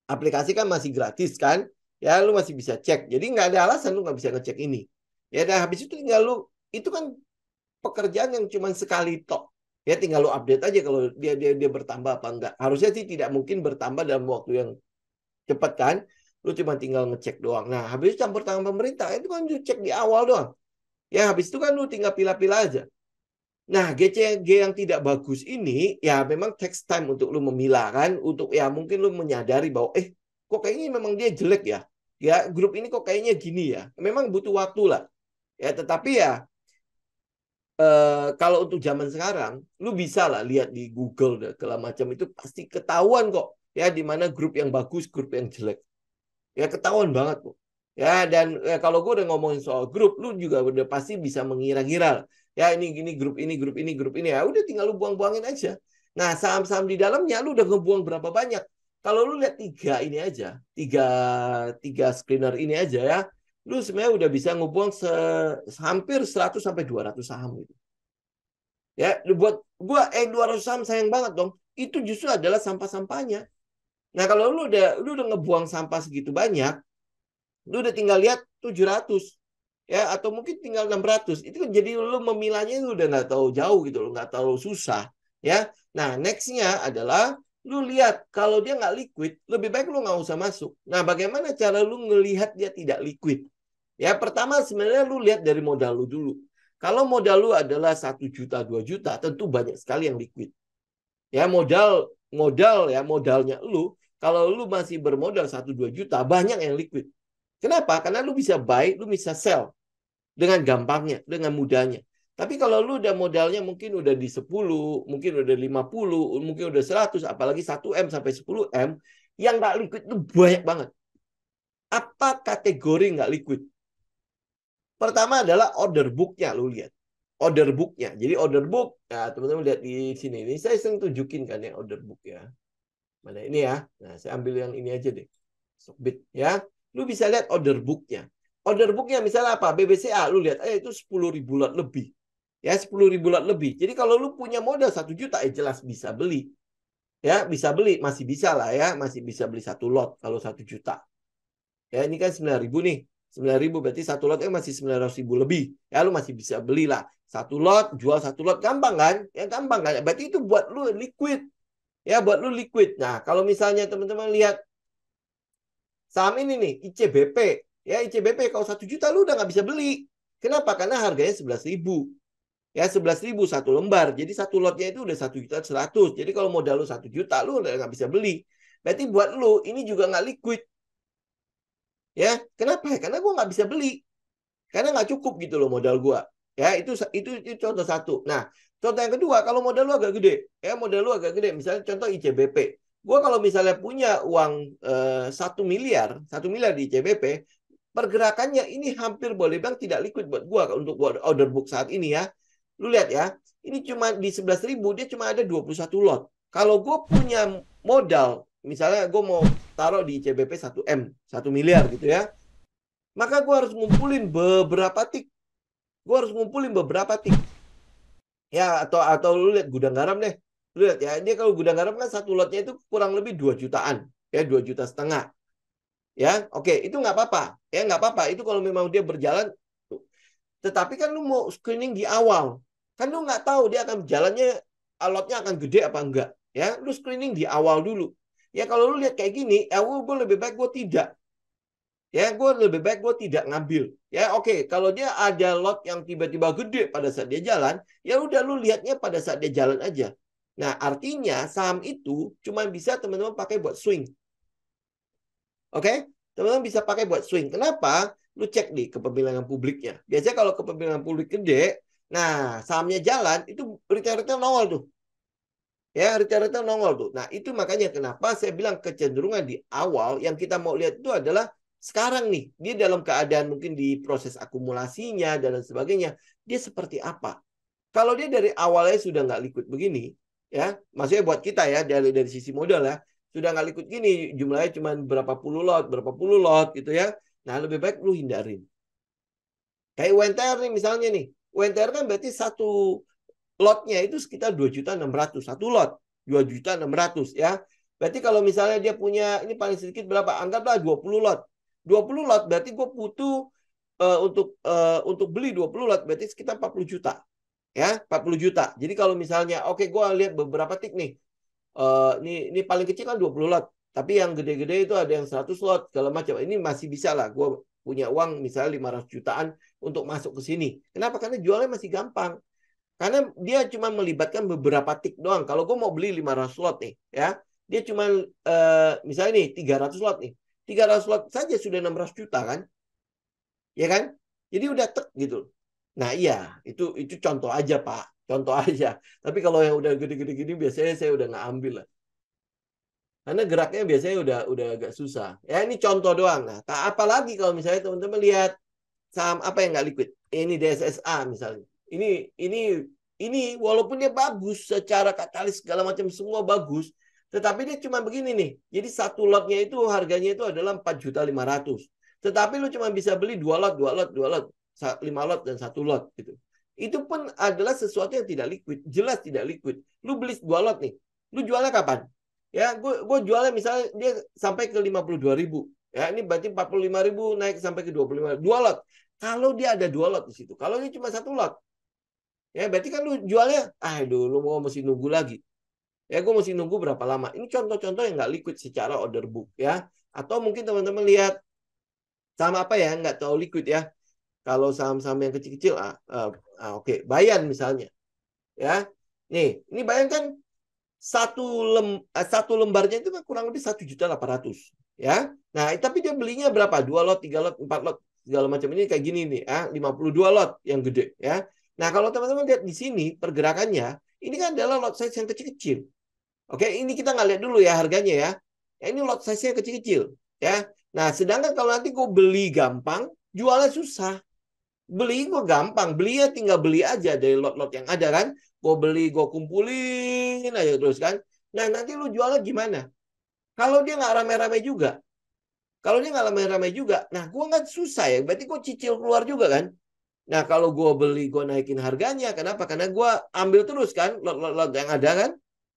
aplikasi kan masih gratis kan, ya lu masih bisa cek, jadi nggak ada alasan lu nggak bisa ngecek ini ya. Dan habis itu tinggal lu, itu kan pekerjaan yang cuma sekali tok ya, tinggal lu update aja kalau dia bertambah apa enggak. Harusnya sih tidak mungkin bertambah dalam waktu yang cepat kan, lu cuma tinggal ngecek doang. Nah habis itu campur tangan pemerintah itu kan lu cek di awal doang ya, habis itu kan lu tinggal pilih-pilih aja. Nah, GCG yang tidak bagus ini ya memang takes time untuk lu memilah kan, untuk ya mungkin lu menyadari bahwa kok kayaknya memang dia jelek ya. Ya, grup ini kok kayaknya gini ya. Memang butuh waktu lah. Ya, tetapi ya kalau untuk zaman sekarang, lu bisa lah lihat di Google dan segala macam itu pasti ketahuan kok. ya di mana grup yang bagus, grup yang jelek. Ya ketahuan banget kok. Ya dan kalau gue udah ngomongin soal grup, lu juga udah pasti bisa mengira-ngira. Ya ini gini grup ini, grup ini, grup ini. Ya udah tinggal lu buang-buangin aja. Nah saham-saham di dalamnya lu udah ngebuang berapa banyak? Kalau lu lihat tiga ini aja, tiga screener ini aja ya, lu sebenarnya udah bisa ngebuang hampir 100 sampai 200 saham gitu. Ya, buat gua 200 saham sayang banget dong. Itu justru adalah sampah-sampahnya. Nah, kalau lu udah ngebuang sampah segitu banyak, lu udah tinggal lihat 700 ya atau mungkin tinggal 600. Itu kan jadi lu memilahnya lu udah nggak tahu jauh gitu, lu nggak tahu susah ya. Nah, nextnya adalah lu lihat kalau dia nggak liquid, lebih baik lu nggak usah masuk. Nah, bagaimana cara lu ngelihat dia tidak liquid? Ya, pertama sebenarnya lu lihat dari modal lu dulu. Kalau modal lu adalah 1 juta, 2 juta, tentu banyak sekali yang liquid. Ya, modalnya lu, kalau lu masih bermodal 1-2 juta, banyak yang liquid. Kenapa? Karena lu bisa buy, lu bisa sell dengan gampangnya, dengan mudahnya. Tapi kalau lu udah modalnya mungkin udah di 10, mungkin udah 50, mungkin udah 100, apalagi 1M sampai 10M, yang nggak liquid itu banyak banget. Apa kategori nggak liquid? Pertama adalah order book-nya, lu lihat. Order book-nya. Jadi order book, nah teman-teman lihat di sini. Ini saya sering tunjukin kan ya order book ya. Mana ini ya. Nah, saya ambil yang ini aja deh. Stockbit ya. Lu bisa lihat order book-nya. Order book-nya misalnya apa? BBCA, lu lihat, itu 10.000 lot lebih. Ya, 10.000 lot lebih. Jadi kalau lu punya modal 1 juta, jelas bisa beli. Ya, bisa beli. Masih bisa lah ya. Masih bisa beli 1 lot kalau 1 juta. Ya, ini kan 9.000 nih. 9.000 berarti 1 lot masih 900.000 lebih. Ya, lu masih bisa belilah. 1 lot, jual 1 lot. Gampang kan? Ya, gampang kan? Berarti itu buat lu liquid. Ya, buat lu liquid. Nah, kalau misalnya teman-teman lihat saham ini nih, ICBP. Ya, ICBP kalau 1 juta lu udah nggak bisa beli. Kenapa? Karena harganya 11.000. Ya, 11.000 satu lembar. Jadi 1 lotnya itu udah 1.100.000. Jadi kalau modal lu 1 juta, lu udah nggak bisa beli. Berarti buat lu, ini juga nggak liquid. Ya, kenapa? Karena gue nggak bisa beli. Karena nggak cukup gitu loh modal gue. Ya, itu contoh satu. Nah, contoh yang kedua, kalau modal lu agak gede, ya modal lu agak gede. Misalnya contoh ICBP. Gue kalau misalnya punya uang 1 miliar, 1 miliar di ICBP, pergerakannya ini hampir boleh bilang tidak liquid buat gue untuk order book saat ini ya. Lu lihat ya, ini cuma di 11.000, dia cuma ada 21 lot. Kalau gue punya modal, misalnya gue mau taruh di ICBP 1M, 1 miliar gitu ya, maka gue harus ngumpulin beberapa tik. Gue harus ngumpulin beberapa tik. Ya, atau lu lihat gudang garam deh. Lu lihat ya, dia kalau gudang garam kan 1 lotnya itu kurang lebih 2 jutaan. Ya, 2,5 juta. Ya, oke, itu nggak apa-apa. Ya, nggak apa-apa. Itu kalau memang dia berjalan. Tetapi kan lu mau screening di awal. Kan lu nggak tahu dia akan jalannya, lotnya akan gede apa enggak. Ya, lu screening di awal dulu. Ya, kalau lu lihat kayak gini, ya gue lebih baik gue tidak. Ya, gue lebih baik gue tidak ngambil. Ya, oke. Kalau dia ada lot yang tiba-tiba gede pada saat dia jalan, ya udah lu lihatnya pada saat dia jalan aja. Nah, artinya saham itu cuma bisa teman-teman pakai buat swing. Oke? Teman-teman bisa pakai buat swing. Kenapa? Lu cek di kepemilikan publiknya. Biasanya kalau kepemilikan publik gede, nah sahamnya jalan, itu return-return nongol tuh. Ya, return-return nongol tuh. Nah, itu makanya kenapa saya bilang kecenderungan di awal yang kita mau lihat itu adalah sekarang nih, dia dalam keadaan mungkin di proses akumulasinya dan lain sebagainya, dia seperti apa? Kalau dia dari awalnya sudah nggak liquid begini, ya, maksudnya buat kita ya dari sisi modal ya, sudah nggak liquid gini, jumlahnya cuma berapa puluh lot gitu ya. Nah, lebih baik lu hindarin. Kayak UNTR nih misalnya nih, UNTR kan berarti satu lotnya itu sekitar 2.600.000 satu lot, 2.600.000 ya. Berarti kalau misalnya dia punya ini paling sedikit berapa? Anggaplah 20 lot. 20 lot berarti gue butuh untuk beli 20 lot berarti sekitar 40 juta. Ya, 40 juta. Jadi kalau misalnya oke gue lihat beberapa tik nih. Ini paling kecil kan 20 lot. Tapi yang gede-gede itu ada yang 100 lot segala macam. Ini masih bisa lah gue punya uang misalnya 500 jutaan untuk masuk ke sini. Kenapa? Karena jualnya masih gampang. Karena dia cuma melibatkan beberapa tik doang. Kalau gue mau beli 500 lot nih, ya, dia cuma misalnya nih 300 lot nih. 300 lot saja sudah 600 juta kan? Ya kan? Jadi udah tek gitu. Nah, iya, itu contoh aja, Pak. Contoh aja. Tapi kalau yang udah gede-gede gini biasanya saya udah nggak ambil lah. Karena geraknya biasanya udah agak susah. Ya ini contoh doang. Nah, apalagi kalau misalnya teman-teman lihat saham apa yang nggak liquid. Ini DSSA misalnya. Ini walaupun dia bagus secara katalis segala macam semua bagus, tetapi dia cuma begini nih. Jadi satu lotnya itu harganya itu adalah 4.500.000. Tetapi lu cuma bisa beli 2 lot, 5 lot dan 1 lot gitu. Itu pun adalah sesuatu yang tidak liquid, jelas tidak liquid. Lu beli 2 lot nih. Lu jualnya kapan? Ya, gue jualnya misalnya dia sampai ke 52.000. Ya, ini berarti 45.000 naik sampai ke 25. 2 lot. Kalau dia ada 2 lot di situ, kalau ini cuma 1 lot, ya berarti kan lu jualnya, lu mau mesti nunggu lagi. Ya gue mesti nunggu berapa lama. Ini contoh-contoh yang nggak liquid secara order book ya. Atau mungkin teman-teman lihat saham apa ya nggak terlalu liquid ya. Kalau saham-saham yang kecil-kecil, oke. Bayan misalnya, ya. Nih, ini Bayan kan satu lembarnya itu kan kurang lebih 1.800.000 ya. Nah, tapi dia belinya berapa? 2 lot, 3 lot, 4 lot segala macam ini kayak gini nih, 52 lot yang gede ya. Nah, kalau teman-teman lihat di sini pergerakannya, ini kan adalah lot size yang kecil-kecil. Oke, ini kita nggak lihat dulu ya harganya ya. Ini lot size-nya kecil-kecil ya. Nah, sedangkan kalau nanti gue beli gampang, jualnya susah. Beli gue gampang, beli ya tinggal beli aja dari lot-lot yang ada kan. Gue beli, gue kumpulin aja terus kan. Nah nanti lu jualnya gimana? Kalau dia nggak rame-rame juga, kalau dia nggak rame-rame juga, nah gue nggak susah ya. Berarti gue cicil keluar juga kan. Nah kalau gue beli, gue naikin harganya. Kenapa? Karena gue ambil terus kan lot-lot yang ada kan.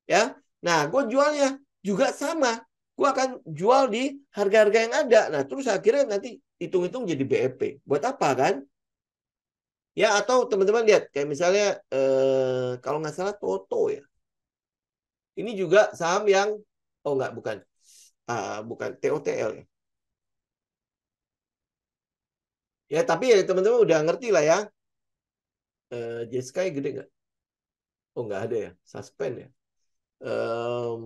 Ya, nah gue jualnya juga sama. Gue akan jual di harga-harga yang ada. Nah terus akhirnya nanti hitung-hitung jadi BEP. Buat apa kan? Ya, atau teman-teman lihat kayak misalnya kalau nggak salah Toto ya. Ini juga saham yang enggak bukan. Bukan TOTL ya. Ya, tapi ya teman-teman udah ngerti lah ya. Jeskai gede nggak? Oh, nggak ada ya. Suspend ya. Em,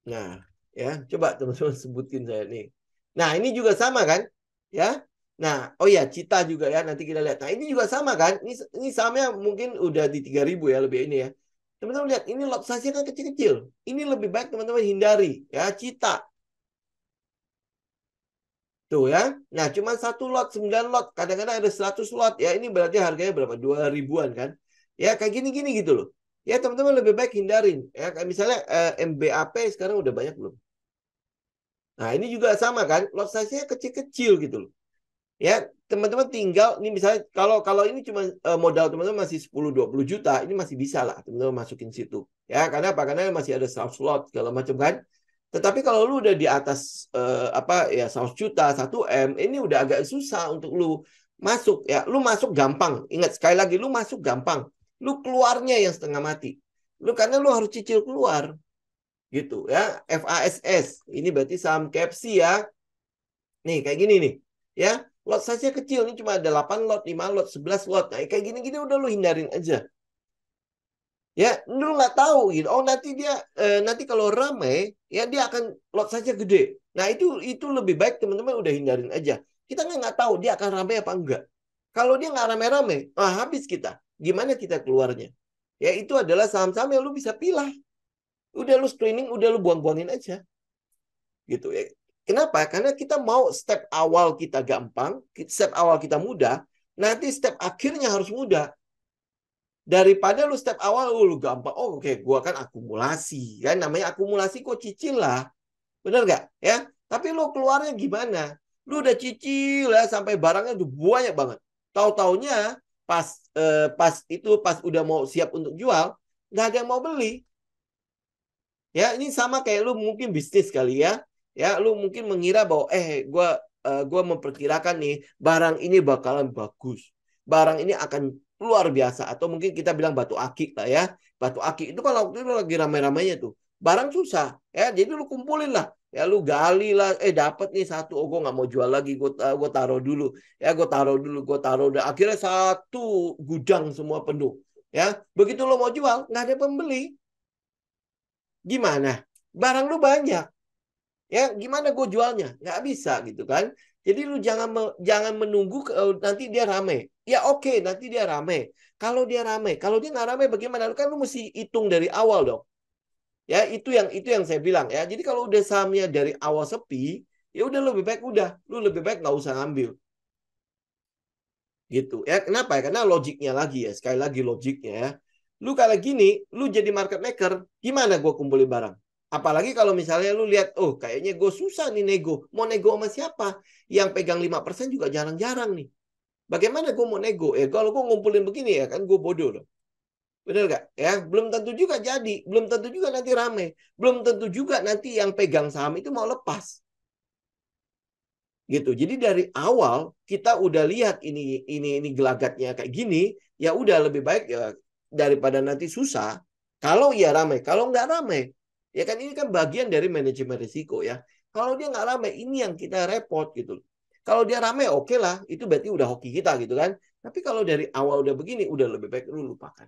nah, ya coba teman-teman sebutin saya nih. Nah, ini juga sama kan? Ya. Nah, oh ya, Cita juga ya. Nanti kita lihat. Nah, ini juga sama kan? Ini sahamnya mungkin udah di 3.000 ya lebih ini ya. Teman-teman lihat, ini lot size-nya kan kecil-kecil. Ini lebih baik teman-teman hindari. Ya, Cita. Tuh ya. Nah, cuma 1 lot, 9 lot. Kadang-kadang ada 100 lot. Ya, ini berarti harganya berapa? 2.000-an kan? Ya, kayak gini-gini gitu loh. Ya, teman-teman lebih baik hindarin. Ya, kayak misalnya MBAP sekarang udah banyak belum? Nah, ini juga sama kan? Lot size-nya kecil-kecil gitu loh. Ya, teman-teman tinggal ini misalnya kalau kalau ini cuma modal teman-teman masih 10-20 juta, ini masih bisa lah teman-teman masukin situ. Ya, karena apa? Karena masih ada 100 slot segala macam kan. Tetapi kalau lu udah di atas apa ya 100 juta, 1 M, ini udah agak susah untuk lu masuk ya. Lu masuk gampang. Ingat sekali lagi lu masuk gampang. Lu keluarnya yang setengah mati. Lu karena lu harus cicil keluar gitu ya. FASS. Ini berarti saham KFC ya. Nih, kayak gini nih. Ya, lot size-nya kecil. Ini cuma ada 8 lot, 5 lot, 11 lot. Nah, kayak gini-gini udah lu hindarin aja. Ya, lu nggak tahu gitu. Oh, nanti kalau ramai, ya dia akan lot size-nya gede. Nah, itu lebih baik teman-teman udah hindarin aja. Kita nggak tahu dia akan ramai apa enggak. Kalau dia nggak rame-rame, habis kita. Gimana kita keluarnya? Ya, itu adalah saham-saham yang lu bisa pilih. Udah lu screening, udah lu buang-buangin aja. Gitu ya. Kenapa? Karena kita mau step awal kita gampang, step awal kita mudah, nanti step akhirnya harus mudah. Daripada lu step awal lu gampang, oh oke, gua kan akumulasi, kan namanya akumulasi kok cicil lah, bener nggak? Ya, tapi lu keluarnya gimana? Lu udah cicil ya sampai barangnya udah banyak banget. Tahu-taunya pas udah mau siap untuk jual, nggak ada yang mau beli. Ya, ini sama kayak lu mungkin bisnis kali ya. Ya, lu mungkin mengira bahwa gua memperkirakan nih barang ini bakalan bagus. Barang ini akan luar biasa atau mungkin kita bilang batu akik lah ya. Batu akik itu kan waktu itu lagi ramai-ramainya tuh. Barang susah ya. Jadi lu kumpulin lah. Ya lu gali lah, dapat nih satu, oh gue nggak mau jual lagi, gue taruh dulu, ya gue taruh, dan akhirnya satu gudang semua penuh, ya begitu lo mau jual nggak ada pembeli. Gimana? Barang lu banyak. Ya, gimana gue jualnya? Nggak bisa gitu kan. Jadi lu jangan menunggu nanti dia rame. Ya oke, nanti dia rame. Kalau dia rame, kalau dia nggak rame bagaimana? Kan lu mesti hitung dari awal dong. Ya, itu yang saya bilang ya. Jadi kalau udah sahamnya dari awal sepi, ya udah lebih baik lu lebih baik nggak usah ngambil. Gitu. Ya, kenapa ya? Karena logiknya lagi ya, sekali lagi logiknya ya. Lu kalau gini, lu jadi market maker, gimana gue kumpulin barang? Apalagi kalau misalnya lu lihat, oh kayaknya gue susah nih nego. Mau nego sama siapa? Yang pegang 5% juga jarang-jarang nih. Bagaimana gue mau nego? Kalau gue ngumpulin begini ya kan gue bodoh loh. Bener gak? Ya, belum tentu juga jadi. Belum tentu juga nanti rame. Belum tentu juga nanti yang pegang saham itu mau lepas. Gitu. Jadi dari awal kita udah lihat ini gelagatnya kayak gini, ya udah lebih baik ya daripada nanti susah. Kalau ya ramai, kalau nggak ramai, ya kan ini kan bagian dari manajemen risiko ya. Kalau dia nggak ramai, ini yang kita repot gitu. Kalau dia ramai, oke lah, itu berarti udah hoki kita gitu kan. Tapi kalau dari awal udah begini, udah lebih baik lu lupakan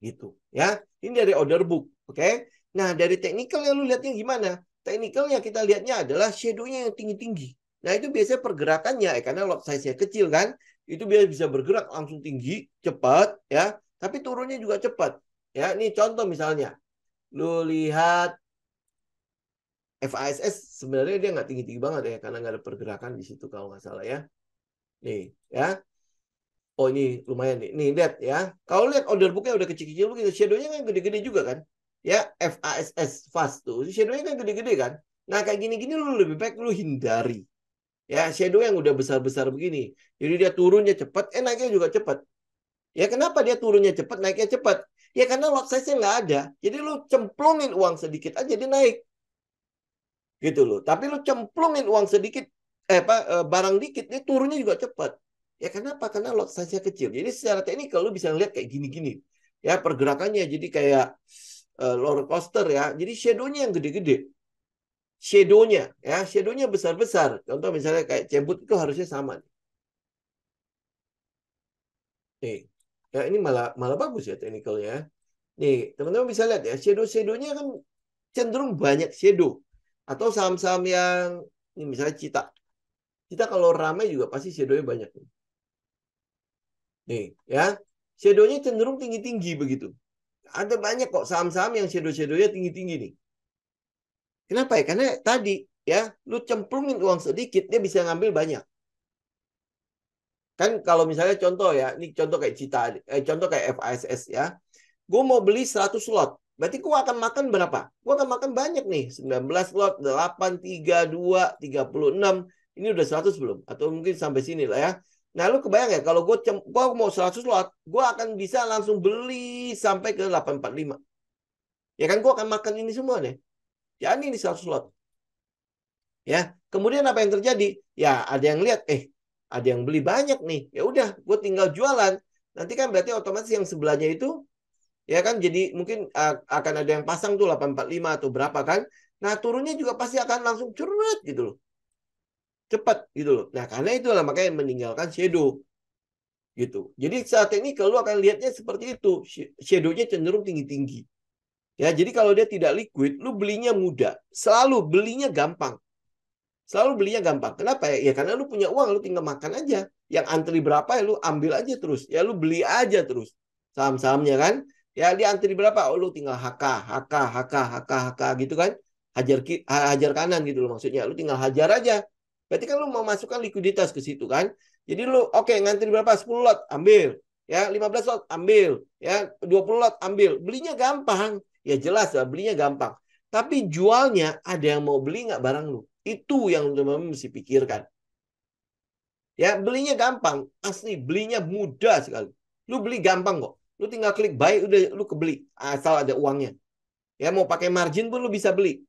gitu ya. Ini dari order book, oke. Nah dari teknikalnya lu lihatnya gimana? Teknikalnya kita lihatnya adalah shadow-nya yang tinggi-tinggi. Nah itu biasanya pergerakannya karena lot size-nya kecil kan, itu biasa bisa bergerak langsung tinggi cepat ya, tapi turunnya juga cepat ya. Ini contoh misalnya lu lihat FASS, sebenarnya dia nggak tinggi-tinggi banget ya karena nggak ada pergerakan di situ kalau nggak salah ya. Nih ya, oh ini lumayan nih. Nih lihat ya. Kalau lihat order booknya udah kecil-kecil begitu, shadow-nya kan gede-gede juga kan. Ya, FASS fast tuh. Shadow-nya kan gede-gede kan. Nah, kayak gini-gini lu lebih baik lu hindari. Ya, shadow yang udah besar-besar begini. Jadi dia turunnya cepat, naiknya juga cepat. Ya, kenapa dia turunnya cepat, naiknya cepat? Ya, karena lot size-nya nggak ada. Jadi lu cemplungin uang sedikit aja dia naik. Gitu loh. Tapi lu cemplungin uang sedikit, barang dikit, dia turunnya juga cepat. Ya kenapa? Karena lot size-nya kecil. Jadi secara teknikal lu bisa lihat kayak gini-gini. Ya pergerakannya jadi kayak roller coaster ya. Jadi shadow-nya yang gede-gede. Shadow-nya ya, shadow-nya besar-besar. Contoh misalnya kayak cebut itu harusnya sama. Nih. Ya ini malah malah bagus ya teknikalnya. Nih, teman-teman bisa lihat ya, shadow-shadownya kan cenderung banyak shadow. Atau saham-saham yang ini misalnya Cita. Kita kalau ramai juga pasti shadow-nya banyak. Nih, ya. Shadow-nya cenderung tinggi-tinggi begitu. Ada banyak kok saham-saham yang shadow-shadownya tinggi-tinggi nih. Kenapa ya? Karena tadi ya, lu cemplungin uang sedikit, dia bisa ngambil banyak. Kan kalau misalnya contoh ya, ini contoh kayak Cita, contoh kayak FASS ya. Gue mau beli 100 lot. Berarti gue akan makan berapa? Gue akan makan banyak nih. 19 lot, 8, 3, 2, 36. Ini udah 100 belum? Atau mungkin sampai sini lah ya. Nah, lu kebayang ya, kalau gua mau 100 lot, gue akan bisa langsung beli sampai ke 845. Ya kan, gue akan makan ini semua nih. Ya, ini 100 lot. Ya, kemudian apa yang terjadi? Ya, ada yang lihat, ada yang beli banyak nih. Ya udah, gue tinggal jualan. Nanti kan berarti otomatis yang sebelahnya itu ya kan jadi mungkin akan ada yang pasang tuh 845 atau berapa kan. Nah, turunnya juga pasti akan langsung curut gitu loh. Cepat gitu loh. Nah, karena itulah makanya meninggalkan shadow gitu. Jadi saat ini kalau akan lihatnya seperti itu. Shadow-nya cenderung tinggi-tinggi. Ya, jadi kalau dia tidak liquid, lu belinya mudah. Selalu belinya gampang. Selalu belinya gampang. Kenapa ya? Ya karena lu punya uang, lu tinggal makan aja. Yang antri berapa ya lu ambil aja terus. Ya lu beli aja terus saham-sahamnya kan. Ya dia antri berapa? Oh lu tinggal HK gitu kan. Hajar kanan gitu loh maksudnya. Lu tinggal hajar aja. Berarti kan lu mau masukkan likuiditas ke situ kan. Jadi lu oke, ngantri berapa? 10 lot ambil. Ya 15 lot ambil. Ya 20 lot ambil. Belinya gampang. Ya jelas lah belinya gampang. Tapi jualnya ada yang mau beli nggak barang lu? Itu yang teman-teman mesti pikirkan. Ya, belinya gampang. Asli, belinya mudah sekali. Lu beli gampang kok. Lu tinggal klik buy, udah lu kebeli. Asal ada uangnya. Ya, mau pakai margin pun lu bisa beli.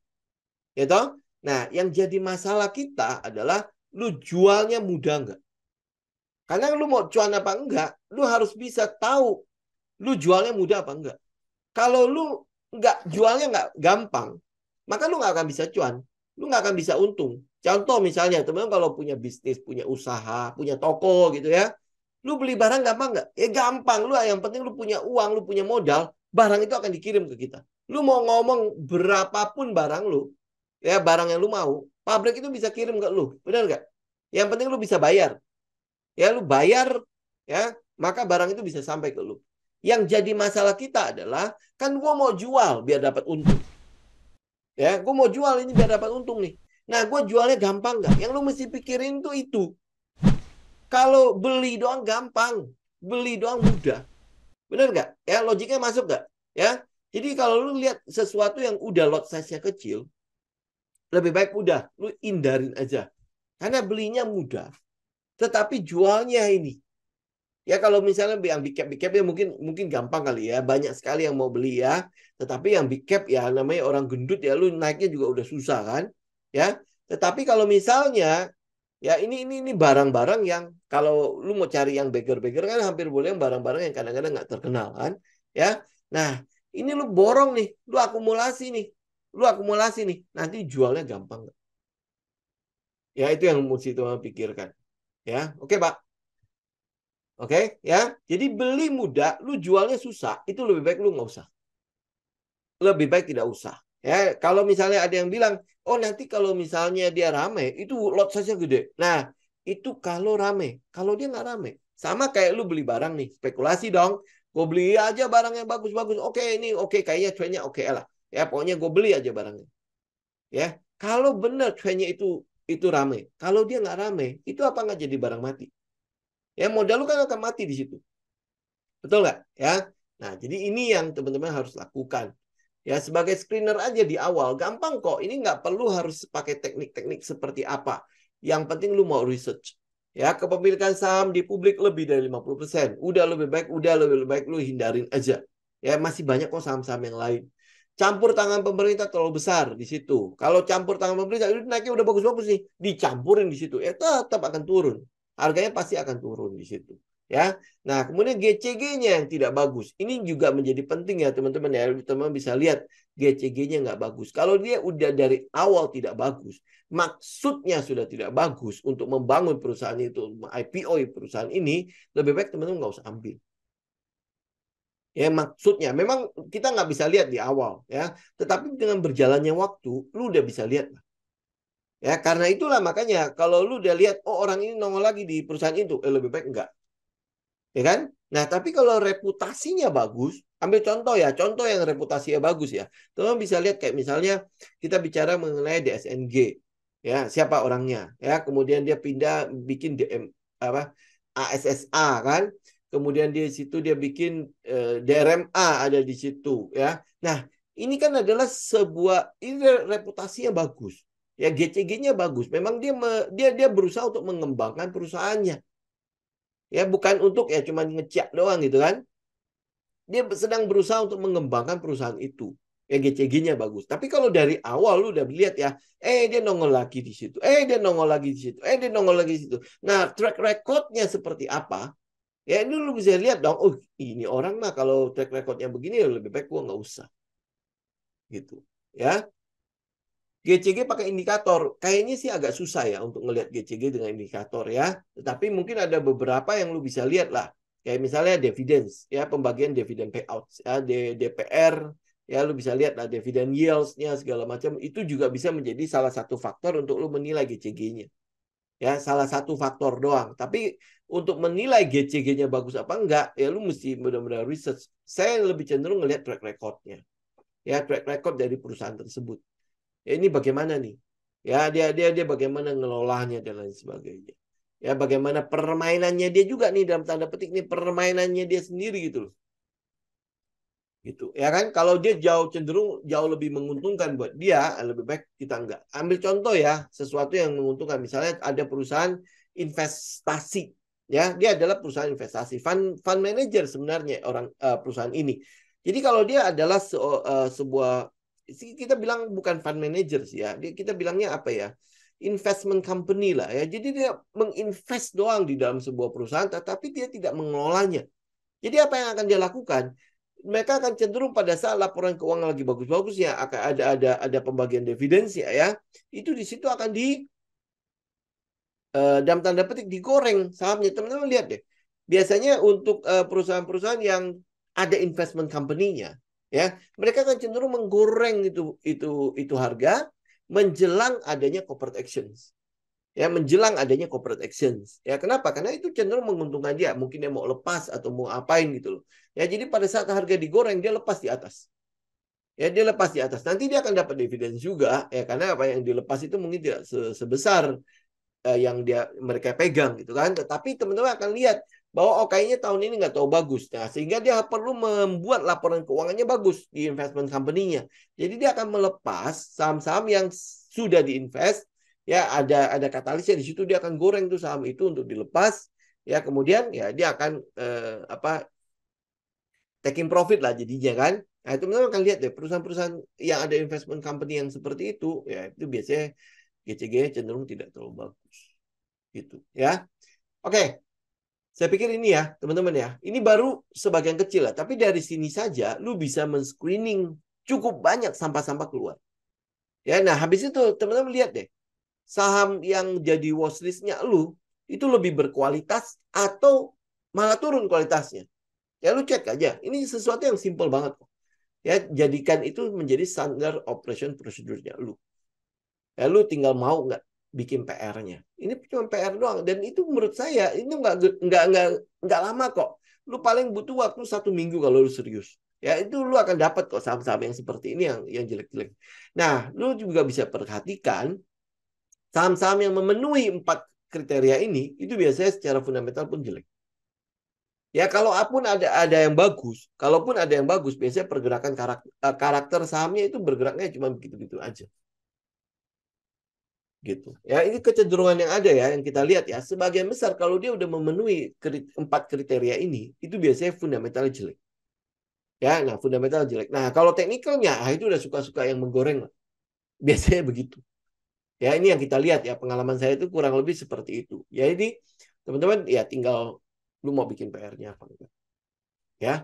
Ya toh? Nah, yang jadi masalah kita adalah lu jualnya mudah nggak? Karena lu mau cuan apa enggak, lu harus bisa tahu lu jualnya mudah apa enggak. Kalau lu nggak jualnya nggak gampang, maka lu nggak akan bisa cuan. Lu nggak akan bisa untung. Contoh misalnya, teman-teman kalau punya bisnis, punya usaha, punya toko gitu ya. Lu beli barang gampang nggak? Ya gampang. Lu yang penting lu punya uang, lu punya modal, barang itu akan dikirim ke kita. Lu mau ngomong berapapun barang lu, ya barang yang lu mau, pabrik itu bisa kirim ke lu. Benar nggak? Yang penting lu bisa bayar. Ya lu bayar, ya maka barang itu bisa sampai ke lu. Yang jadi masalah kita adalah, kan gue mau jual biar dapat untung. Ya, gue mau jual ini biar dapat untung nih. Nah, gue jualnya gampang nggak? Yang lu mesti pikirin tuh itu. Kalau beli doang gampang, beli doang mudah. Bener nggak? Ya, logiknya masuk nggak? Ya, jadi kalau lu lihat sesuatu yang udah lot size-nya kecil, lebih baik udah, lu hindarin aja. Karena belinya mudah, tetapi jualnya ini. Ya kalau misalnya yang big cap ya mungkin gampang kali ya. Banyak sekali yang mau beli ya. Tetapi yang big cap ya namanya orang gendut ya, lu naiknya juga udah susah kan? Ya. Tetapi kalau misalnya ya ini barang-barang yang kalau lu mau cari yang beggar-beggar kan hampir boleh yang barang-barang yang kadang-kadang nggak terkenal kan? Ya. Nah, ini lu borong nih, lu akumulasi nih. Lu akumulasi nih, nanti jualnya gampang. Ya itu yang mesti teman pikirkan. Ya, oke Pak. Oke, ya. Jadi beli mudah, lu jualnya susah, itu lebih baik lu nggak usah. Lebih baik tidak usah. Ya, kalau misalnya ada yang bilang, oh nanti kalau misalnya dia rame, itu lot saja gede. Nah, itu kalau rame. Kalau dia nggak rame, sama kayak lu beli barang nih, spekulasi dong. Gue beli aja barang yang bagus-bagus. Oke, ini oke, kayaknya trennya oke lah. Ya, pokoknya gue beli aja barangnya. Ya, kalau benar trennya itu rame. Kalau dia nggak rame, itu apa nggak jadi barang mati? Ya, modal lu kan akan mati di situ. Betul nggak? Ya. Nah, jadi ini yang teman-teman harus lakukan. Ya, sebagai screener aja di awal, gampang kok. Ini nggak perlu harus pakai teknik-teknik seperti apa. Yang penting lu mau research. Ya, kepemilikan saham di publik lebih dari 50%. Udah lebih baik lu hindarin aja. Ya, masih banyak kok saham-saham yang lain. Campur tangan pemerintah terlalu besar di situ. Kalau campur tangan pemerintah, itu naiknya udah bagus-bagus nih. Dicampurin di situ. Ya, tetap akan turun. Harganya pasti akan turun di situ. Ya, nah, kemudian GCG-nya yang tidak bagus. Ini juga menjadi penting ya teman-teman ya. Teman-teman bisa lihat GCG-nya nggak bagus. Kalau dia udah dari awal tidak bagus, maksudnya sudah tidak bagus untuk membangun perusahaan itu, IPO perusahaan ini, lebih baik teman-teman nggak usah ambil. Ya maksudnya, memang kita nggak bisa lihat di awal ya. Tetapi dengan berjalannya waktu, lu udah bisa lihat. Ya, karena itulah makanya kalau lu udah lihat, oh orang ini nongol lagi di perusahaan itu, lebih baik enggak. Ya kan? Nah, tapi kalau reputasinya bagus, ambil contoh yang reputasinya bagus ya. Teman bisa lihat kayak misalnya kita bicara mengenai DSNG. Ya, siapa orangnya? Ya, kemudian dia pindah bikin DM apa? ASSA kan? Kemudian di situ dia bikin DRMA ada di situ ya. Nah, ini kan adalah sebuah ini reputasinya bagus. Ya, GCG-nya bagus. Memang dia berusaha untuk mengembangkan perusahaannya. Ya, bukan untuk ya cuma ngecek doang gitu kan. Dia sedang berusaha untuk mengembangkan perusahaan itu. Ya GCG-nya bagus. Tapi kalau dari awal lu udah lihat ya, dia nongol lagi di situ. Dia nongol lagi di situ. Dia nongol lagi di situ. Nah, track record-nya seperti apa? Ya ini lu bisa lihat dong. Oh, ini orang mah kalau track record-nya begini ya lebih baik gua nggak usah. Gitu. Ya. GCG pakai indikator. Kayaknya sih agak susah ya untuk ngelihat GCG dengan indikator ya. Tetapi mungkin ada beberapa yang lu bisa lihat lah. Kayak misalnya dividends, ya pembagian dividen payout, ya DPR, ya lu bisa lihat lah dividen yields-nya segala macam. Itu juga bisa menjadi salah satu faktor untuk lu menilai GCG-nya. Ya, salah satu faktor doang. Tapi untuk menilai GCG-nya bagus apa enggak, ya lu mesti benar-benar research. Saya lebih cenderung ngelihat track record-nya. Ya, track record dari perusahaan tersebut. Ya, ini bagaimana nih? Ya, dia bagaimana ngelolanya dan lain sebagainya. Ya, bagaimana permainannya dia juga nih dalam tanda petik nih permainannya dia sendiri gitu loh. Gitu. Ya kan kalau dia cenderung jauh lebih menguntungkan buat dia, lebih baik kita enggak. Ambil contoh ya, sesuatu yang menguntungkan. Misalnya ada perusahaan investasi. Ya, dia adalah perusahaan investasi, fund manager sebenarnya orang perusahaan ini. Jadi kalau dia adalah sebuah kita bilang bukan fund manager sih ya. Kita bilangnya apa ya? Investment company lah ya. Jadi dia menginvest doang di dalam sebuah perusahaan tetapi dia tidak mengelolanya. Jadi apa yang akan dia lakukan? Mereka akan cenderung pada saat laporan keuangan lagi bagus-bagus ya akan ada pembagian dividen ya. Itu di situ akan dalam tanda petik digoreng sahamnya. Teman-teman lihat deh. Biasanya untuk perusahaan-perusahaan yang ada investment company-nya ya, mereka akan cenderung menggoreng itu harga menjelang adanya corporate actions. ya menjelang adanya corporate actions. Ya kenapa? Karena itu cenderung menguntungkan dia. Mungkin dia mau lepas atau mau apain gitu loh. Ya jadi pada saat harga digoreng dia lepas di atas. Ya dia lepas di atas. Nanti dia akan dapat dividen juga ya karena apa yang dilepas itu mungkin tidak sebesar yang mereka pegang gitu kan. Tetapi teman-teman akan lihat bahwa oh kayaknya tahun ini nggak tahu bagus. Nah, sehingga dia perlu membuat laporan keuangannya bagus di investment company-nya. Jadi dia akan melepas saham-saham yang sudah diinvest, ya ada katalisnya di situ dia akan goreng tuh saham itu untuk dilepas. Ya kemudian ya dia akan taking profit lah jadinya kan. Nah, itu teman-teman akan lihat deh perusahaan-perusahaan yang ada investment company yang seperti itu ya itu biasanya GCG cenderung tidak terlalu bagus gitu ya. Oke, saya pikir ini ya teman-teman ya. Ini baru sebagian kecil lah, tapi dari sini saja lu bisa men-screening cukup banyak sampah-sampah keluar. Ya, nah habis itu teman-teman lihat deh saham yang jadi watchlist-nya lu itu lebih berkualitas atau malah turun kualitasnya. Ya lu cek aja. Ini sesuatu yang simple banget kok. Ya, jadikan itu menjadi standard operation procedure-nya lu. Ya, lu tinggal mau nggak bikin PR-nya. Ini cuma PR doang. Dan itu menurut saya ini nggak lama kok. Lu paling butuh waktu 1 minggu kalau lu serius. Ya itu lu akan dapat kok saham-saham yang seperti ini yang jelek-jelek. Nah, lu juga bisa perhatikan saham-saham yang memenuhi 4 kriteria ini itu biasanya secara fundamental pun jelek. Ya kalaupun ada yang bagus, kalaupun ada yang bagus, biasanya pergerakan karakter sahamnya itu bergeraknya cuma begitu-gitu aja. Gitu. Ya ini kecenderungan yang ada ya yang kita lihat ya. Sebagian besar kalau dia udah memenuhi 4 kriteria ini, itu biasanya fundamental jelek. Ya, nah fundamental jelek. Nah, kalau teknikalnya itu udah suka-suka yang menggoreng lah. Biasanya begitu. Ya, ini yang kita lihat ya, pengalaman saya itu kurang lebih seperti itu. Ya, ini teman-teman ya tinggal lu mau bikin PR-nya apa enggak. Ya.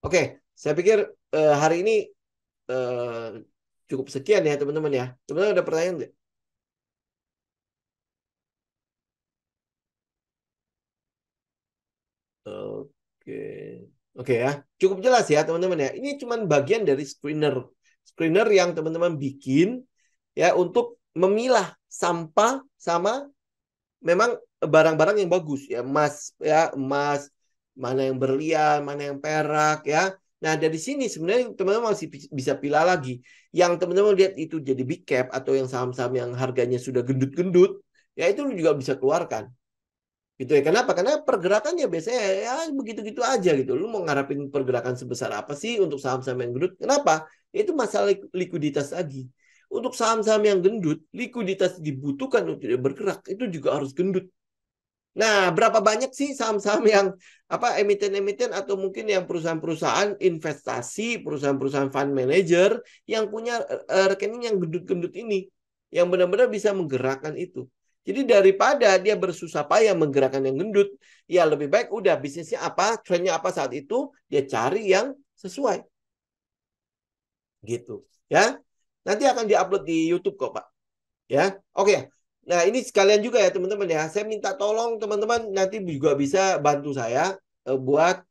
Oke, saya pikir hari ini cukup sekian ya teman-teman ya. Teman-teman ada pertanyaan nggak? Oke. Oke ya. Cukup jelas ya teman-teman ya. Ini cuma bagian dari screener. Screener yang teman-teman bikin ya untuk memilah sampah sama memang barang-barang yang bagus ya. Emas, mana yang berlian, mana yang perak ya. Nah, dari sini sebenarnya teman-teman masih bisa pilih lagi. Yang teman-teman lihat itu jadi big cap atau yang saham-saham yang harganya sudah gendut-gendut, ya itu juga bisa keluarkan. Gitu ya. Kenapa? Karena pergerakannya biasanya ya begitu-gitu aja gitu. Lu mau ngarapin pergerakan sebesar apa sih untuk saham-saham yang gendut? Kenapa? Itu masalah likuiditas lagi. Untuk saham-saham yang gendut, likuiditas dibutuhkan untuk tidak bergerak. Itu juga harus gendut. Nah, berapa banyak sih saham-saham yang apa emiten-emiten atau mungkin yang perusahaan-perusahaan investasi, perusahaan-perusahaan fund manager yang punya rekening yang gendut-gendut ini, yang benar-benar bisa menggerakkan itu. Jadi daripada dia bersusah payah menggerakkan yang gendut, ya lebih baik udah bisnisnya apa, trennya apa saat itu, dia cari yang sesuai. Gitu, ya. Nanti akan diupload di YouTube kok, Pak. Ya, oke. Nah, ini sekalian juga ya teman-teman ya. Saya minta tolong teman-teman nanti juga bisa bantu saya buat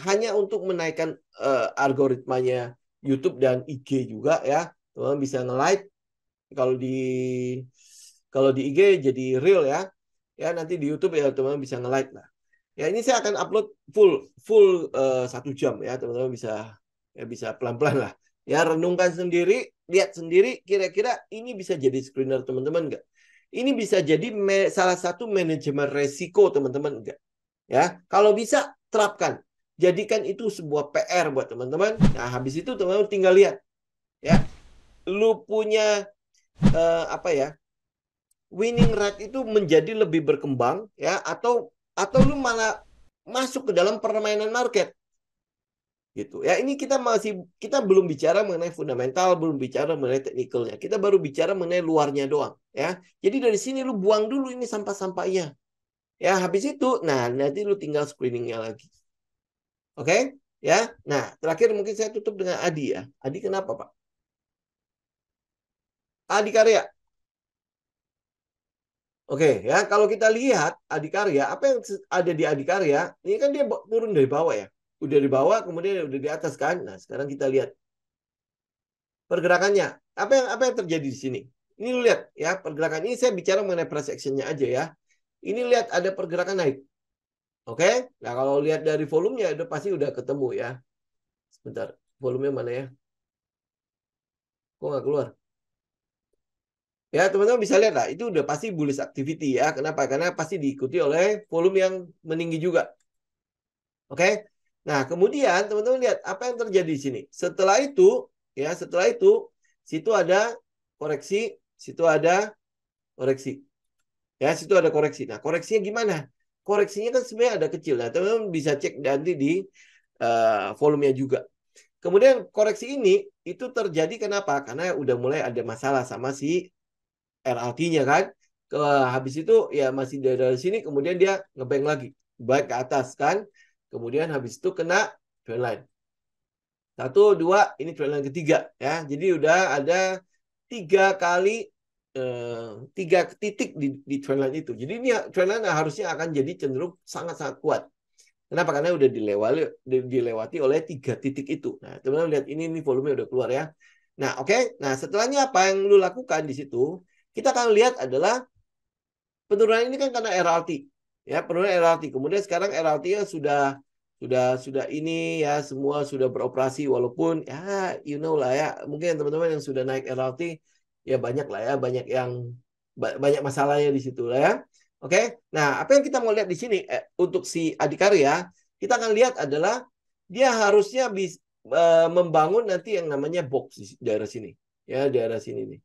hanya untuk menaikkan algoritmanya YouTube dan IG juga ya. Teman-teman bisa nge-like kalau di IG jadi real ya. Ya, nanti di YouTube ya teman-teman bisa nge-like lah. Ya, ini saya akan upload full full 1 jam ya, teman-teman bisa pelan-pelan lah. Ya, renungkan sendiri, lihat sendiri kira-kira ini bisa jadi screener teman-teman enggak? Ini bisa jadi salah satu manajemen resiko teman-teman enggak? Ya, kalau bisa terapkan. Jadikan itu sebuah PR buat teman-teman. Nah, habis itu teman-teman tinggal lihat ya. Lu punya apa ya? Winning rate itu menjadi lebih berkembang ya atau lu malah masuk ke dalam permainan market gitu ya. Ini kita belum bicara mengenai fundamental, belum bicara mengenai teknikalnya, kita baru bicara mengenai luarnya doang ya. Jadi dari sini lu buang dulu ini sampah-sampahnya ya. Habis itu nah nanti lu tinggal screeningnya lagi. Oke ya. Nah terakhir mungkin saya tutup dengan Adi ya. Adi kenapa Pak? Adi Karya. Oke ya, kalau kita lihat Adikarya, apa yang ada di Adikarya, ini kan dia turun dari bawah ya. Udah di bawah, kemudian udah di atas kan. Nah, sekarang kita lihat pergerakannya. Apa yang terjadi di sini? Ini lu lihat ya, pergerakan ini saya bicara mengenai price action-nya aja ya. Ini lihat ada pergerakan naik. Oke? Nah, kalau lihat dari volumenya itu pasti udah ketemu ya. Sebentar, volumenya mana ya? Kok nggak keluar? Ya, teman-teman bisa lihat lah, itu udah pasti bullish activity ya. Kenapa? Karena pasti diikuti oleh volume yang meninggi juga. Oke? Nah, kemudian teman-teman lihat apa yang terjadi di sini. Setelah itu, ya, setelah itu, situ ada koreksi, situ ada koreksi. Ya, situ ada koreksi. Nah, koreksinya gimana? Koreksinya kan sebenarnya ada kecil. Nah, teman-teman bisa cek nanti di volumenya juga. Kemudian koreksi ini itu terjadi kenapa? Karena udah mulai ada masalah sama si RLT-nya kan. Habis itu ya masih dari sini kemudian dia ngebank lagi. Baik ke atas kan. Kemudian habis itu kena trendline. 1, 2, ini trendline ketiga ya. Jadi udah ada 3 kali 3 titik di trendline itu. Jadi ini trendline harusnya akan jadi cenderung sangat-sangat kuat. Kenapa? Karena udah dilewati oleh 3 titik itu. Nah, teman-teman lihat ini volume udah keluar ya. Nah, oke. Nah, setelahnya apa yang lu lakukan di situ? Kita akan lihat adalah penurunan ini kan karena RLT. Ya, penurunan RLT. Kemudian sekarang RLT-nya sudah ini ya, semua sudah beroperasi walaupun ya you know lah ya, mungkin teman-teman yang sudah naik RLT ya banyak lah ya, banyak masalahnya di situ lah ya. Oke. Nah, apa yang kita mau lihat di sini untuk si Adikarya, kita akan lihat adalah dia harusnya bisa membangun nanti yang namanya box di daerah sini. Ya, daerah sini nih.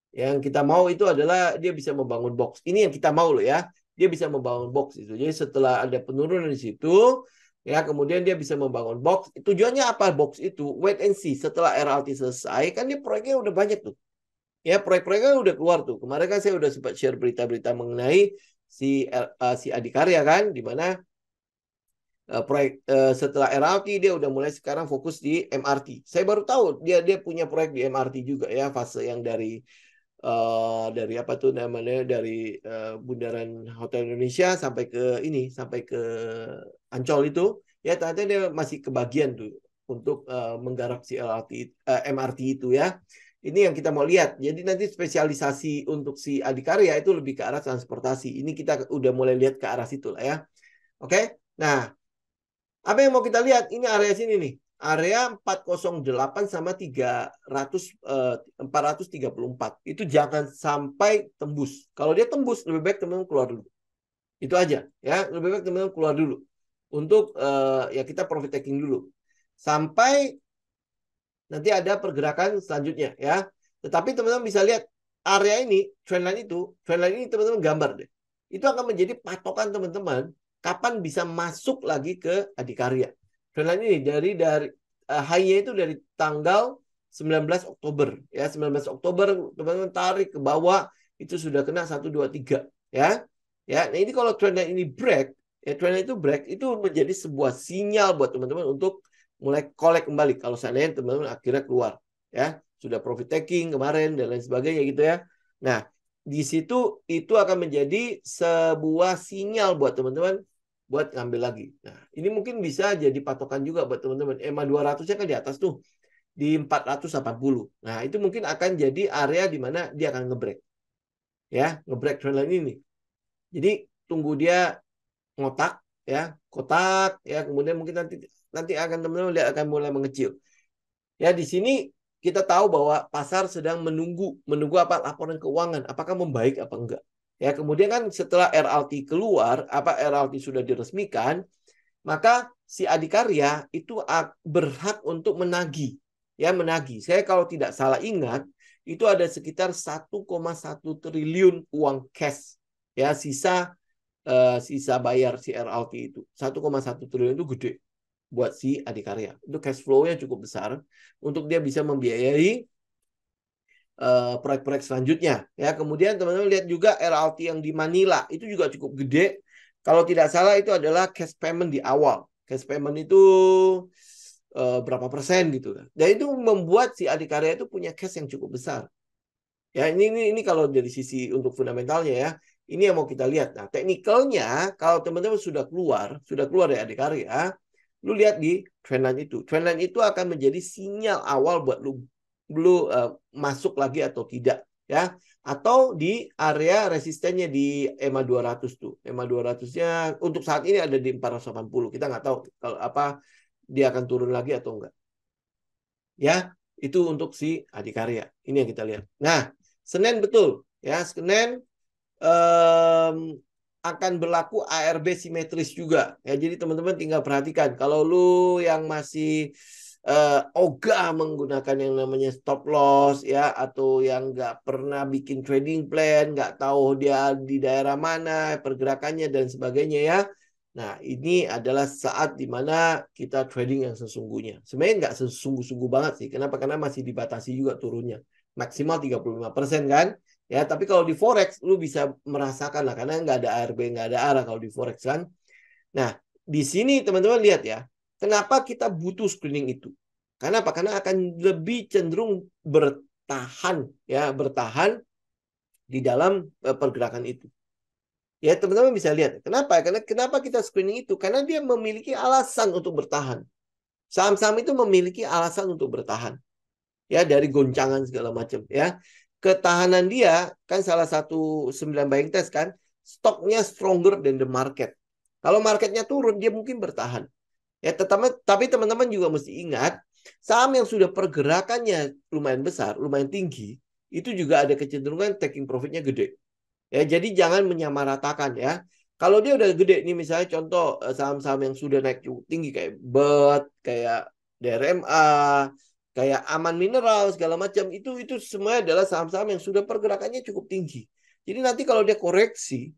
Yang kita mau itu adalah dia bisa membangun box. Ini yang kita mau loh ya. Dia bisa membangun box itu. Jadi setelah ada penurunan di situ, ya kemudian dia bisa membangun box. Tujuannya apa box itu? Wait and see. Setelah RLT selesai, kan dia proyeknya udah banyak tuh. Ya proyek-proyeknya udah keluar tuh. Kemarin kan saya udah sempat share berita-berita mengenai si Adikarya kan, di mana proyek setelah RLT dia udah mulai sekarang fokus di MRT. Saya baru tahu dia punya proyek di MRT juga ya, fase yang dari apa tuh namanya, dari Bundaran Hotel Indonesia sampai ke ini, sampai ke Ancol itu ya, ternyata dia masih kebagian tuh untuk menggarap si MRT itu ya. Ini yang kita mau lihat. Jadi nanti spesialisasi untuk si Adikarya itu lebih ke arah transportasi. Ini kita udah mulai lihat ke arah situ lah ya. Oke. Nah, apa yang mau kita lihat? Ini area sini nih. Area 408 sama 434. Itu jangan sampai tembus. Kalau dia tembus, lebih baik teman-teman keluar dulu. Itu aja ya. Lebih baik teman-teman keluar dulu. Untuk ya kita profit taking dulu. Sampai nanti ada pergerakan selanjutnya ya. Tetapi teman-teman bisa lihat area ini, trendline ini teman-teman gambar deh. Itu akan menjadi patokan teman-teman kapan bisa masuk lagi ke Adikarya. Trendline ini dari high-nya itu dari tanggal 19 Oktober ya. 19 Oktober teman-teman tarik ke bawah itu sudah kena 1 2 3 ya. Ya, nah ini kalau trendline ini break, ya trendline itu break itu menjadi sebuah sinyal buat teman-teman untuk mulai collect kembali kalau seandainya teman-teman akhirnya keluar ya, sudah profit taking kemarin dan lain sebagainya gitu ya. Nah, di situ itu akan menjadi sebuah sinyal buat teman-teman buat ngambil lagi. Nah, ini mungkin bisa jadi patokan juga buat teman-teman. EMA 200-nya kan di atas tuh di 480. Nah, itu mungkin akan jadi area di mana dia akan ngebreak. Ya, ngebreak trendline ini. Jadi tunggu dia ngotak ya, kotak ya, kemudian mungkin nanti akan teman-teman lihat akan mulai mengecil. Ya, di sini kita tahu bahwa pasar sedang menunggu apa, laporan keuangan, apakah membaik apa enggak. Ya, kemudian kan setelah RLT keluar, RLT sudah diresmikan, maka si Adikarya itu berhak untuk menagih. Ya, menagih. Saya kalau tidak salah ingat, itu ada sekitar 1,1 triliun uang cash. Ya, sisa bayar si RLT itu 1,1 triliun itu gede buat si Adikarya. Itu cash flow-nya cukup besar untuk dia bisa membiayai proyek-proyek selanjutnya. Ya, kemudian teman-teman lihat juga RLT yang di Manila itu juga cukup gede. Kalau tidak salah itu adalah cash payment di awal. Cash payment itu berapa persen gitu. Dan itu membuat si Adikarya itu punya cash yang cukup besar. Ya, ini kalau dari sisi untuk fundamentalnya ya. Ini yang mau kita lihat. Nah, teknikalnya kalau teman-teman sudah keluar dari Adikarya, lu lihat di trendline itu. Trendline itu akan menjadi sinyal awal buat lu masuk lagi atau tidak ya, atau di area resistennya di EMA 200 tuh. EMA 200-nya untuk saat ini ada di 480. Kita nggak tahu kalau apa dia akan turun lagi atau enggak. Ya, itu untuk si Adikarya. Ini yang kita lihat. Nah, Senin betul ya, Senin akan berlaku ARB simetris juga. Ya, jadi teman-teman tinggal perhatikan. Kalau lu yang masih ogah menggunakan yang namanya stop loss ya, atau yang nggak pernah bikin trading plan, nggak tahu dia di daerah mana pergerakannya dan sebagainya ya. Nah, ini adalah saat dimana kita trading yang sesungguhnya. Sebenarnya nggak sesungguh-sungguh banget sih. Kenapa? Karena masih dibatasi juga turunnya. Maksimal 35% kan. Ya, tapi kalau di forex lu bisa merasakan lah, karena nggak ada ARB, nggak ada arah kalau di forex kan. Nah, di sini teman-teman lihat ya, kenapa kita butuh screening itu? Karena apa? Karena akan lebih cenderung bertahan ya, bertahan di dalam pergerakan itu. Ya, teman-teman bisa lihat. Kenapa? Karena kenapa kita screening itu? Karena dia memiliki alasan untuk bertahan. Saham-saham itu memiliki alasan untuk bertahan. Ya, dari goncangan segala macam ya. Ketahanan dia kan salah satu 9 buying test kan, stoknya stronger than the market. Kalau marketnya turun, dia mungkin bertahan. Ya, tapi teman-teman juga mesti ingat, saham yang sudah pergerakannya lumayan besar, lumayan tinggi, itu juga ada kecenderungan taking profitnya gede. Ya, jadi jangan menyamaratakan ya. Kalau dia udah gede nih, misalnya contoh saham-saham yang sudah naik cukup tinggi kayak BET, kayak DRMA, kayak Aman Mineral segala macam, itu semua adalah saham-saham yang sudah pergerakannya cukup tinggi. Jadi nanti kalau dia koreksi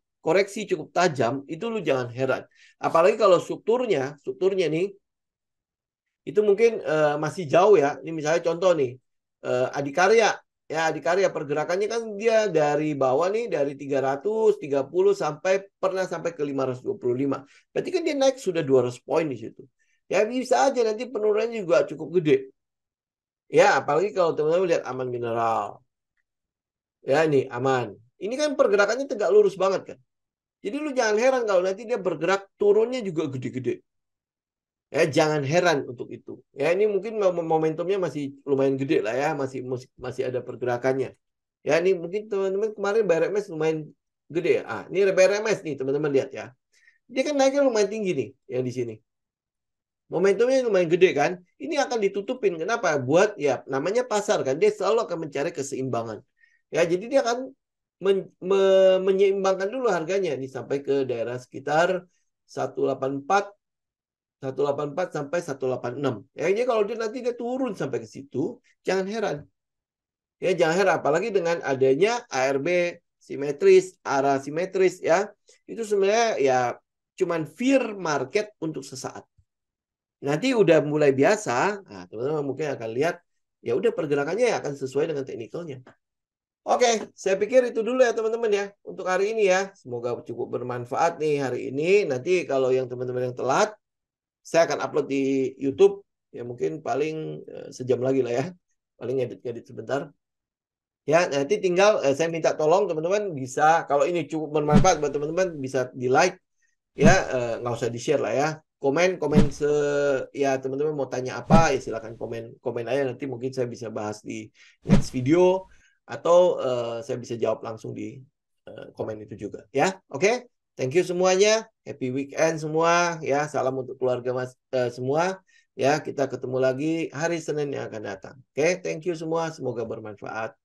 cukup tajam, itu lu jangan heran. Apalagi kalau strukturnya nih itu mungkin masih jauh ya. Ini misalnya contoh nih, Adikarya. Ya, Adikarya pergerakannya kan dia dari bawah nih, dari 330 pernah sampai ke 525. Berarti kan dia naik sudah 200 poin di situ. Ya bisa aja nanti penurunannya juga cukup gede. Ya, apalagi kalau teman-teman lihat Aman Mineral. Ya, ini Aman. Ini kan pergerakannya tegak lurus banget kan. Jadi lu jangan heran kalau nanti dia bergerak turunnya juga gede-gede. Ya, jangan heran untuk itu. Ya, ini mungkin momentumnya masih lumayan gede lah ya, masih ada pergerakannya. Ya, ini mungkin teman-teman kemarin BRMS lumayan gede ya. Ah, ini BRMS nih teman-teman lihat ya. Dia kan naiknya lumayan tinggi nih yang di sini. Momentumnya lumayan gede kan. Ini akan ditutupin. Kenapa? Buat ya namanya pasar kan. Dia selalu akan mencari keseimbangan. Ya, jadi dia akan menyeimbangkan dulu harganya nih sampai ke daerah sekitar 184 sampai 186. Ya, jadi kalau dia nanti dia turun sampai ke situ, jangan heran. Ya, jangan heran apalagi dengan adanya ARB simetris, arah simetris ya. Itu sebenarnya ya cuman fear market untuk sesaat. Nanti udah mulai biasa, nah, teman-teman mungkin akan lihat ya udah pergerakannya ya akan sesuai dengan teknikalnya. Oke, saya pikir itu dulu ya teman-teman ya untuk hari ini ya. Semoga cukup bermanfaat nih hari ini. Nanti kalau yang teman-teman yang telat, saya akan upload di YouTube ya mungkin paling sejam lagi lah ya. Paling ngedit-ngedit sebentar. Ya, nanti tinggal saya minta tolong teman-teman bisa kalau ini cukup bermanfaat buat teman-teman bisa di-like ya, nggak usah di-share lah ya. Komen ya teman-teman mau tanya apa ya silakan komen aja, nanti mungkin saya bisa bahas di next video atau saya bisa jawab langsung di komen itu juga ya. Oke. Thank you semuanya. Happy weekend semua ya. Salam untuk keluarga semua ya. Kita ketemu lagi hari Senin yang akan datang. Oke, thank you semua. Semoga bermanfaat.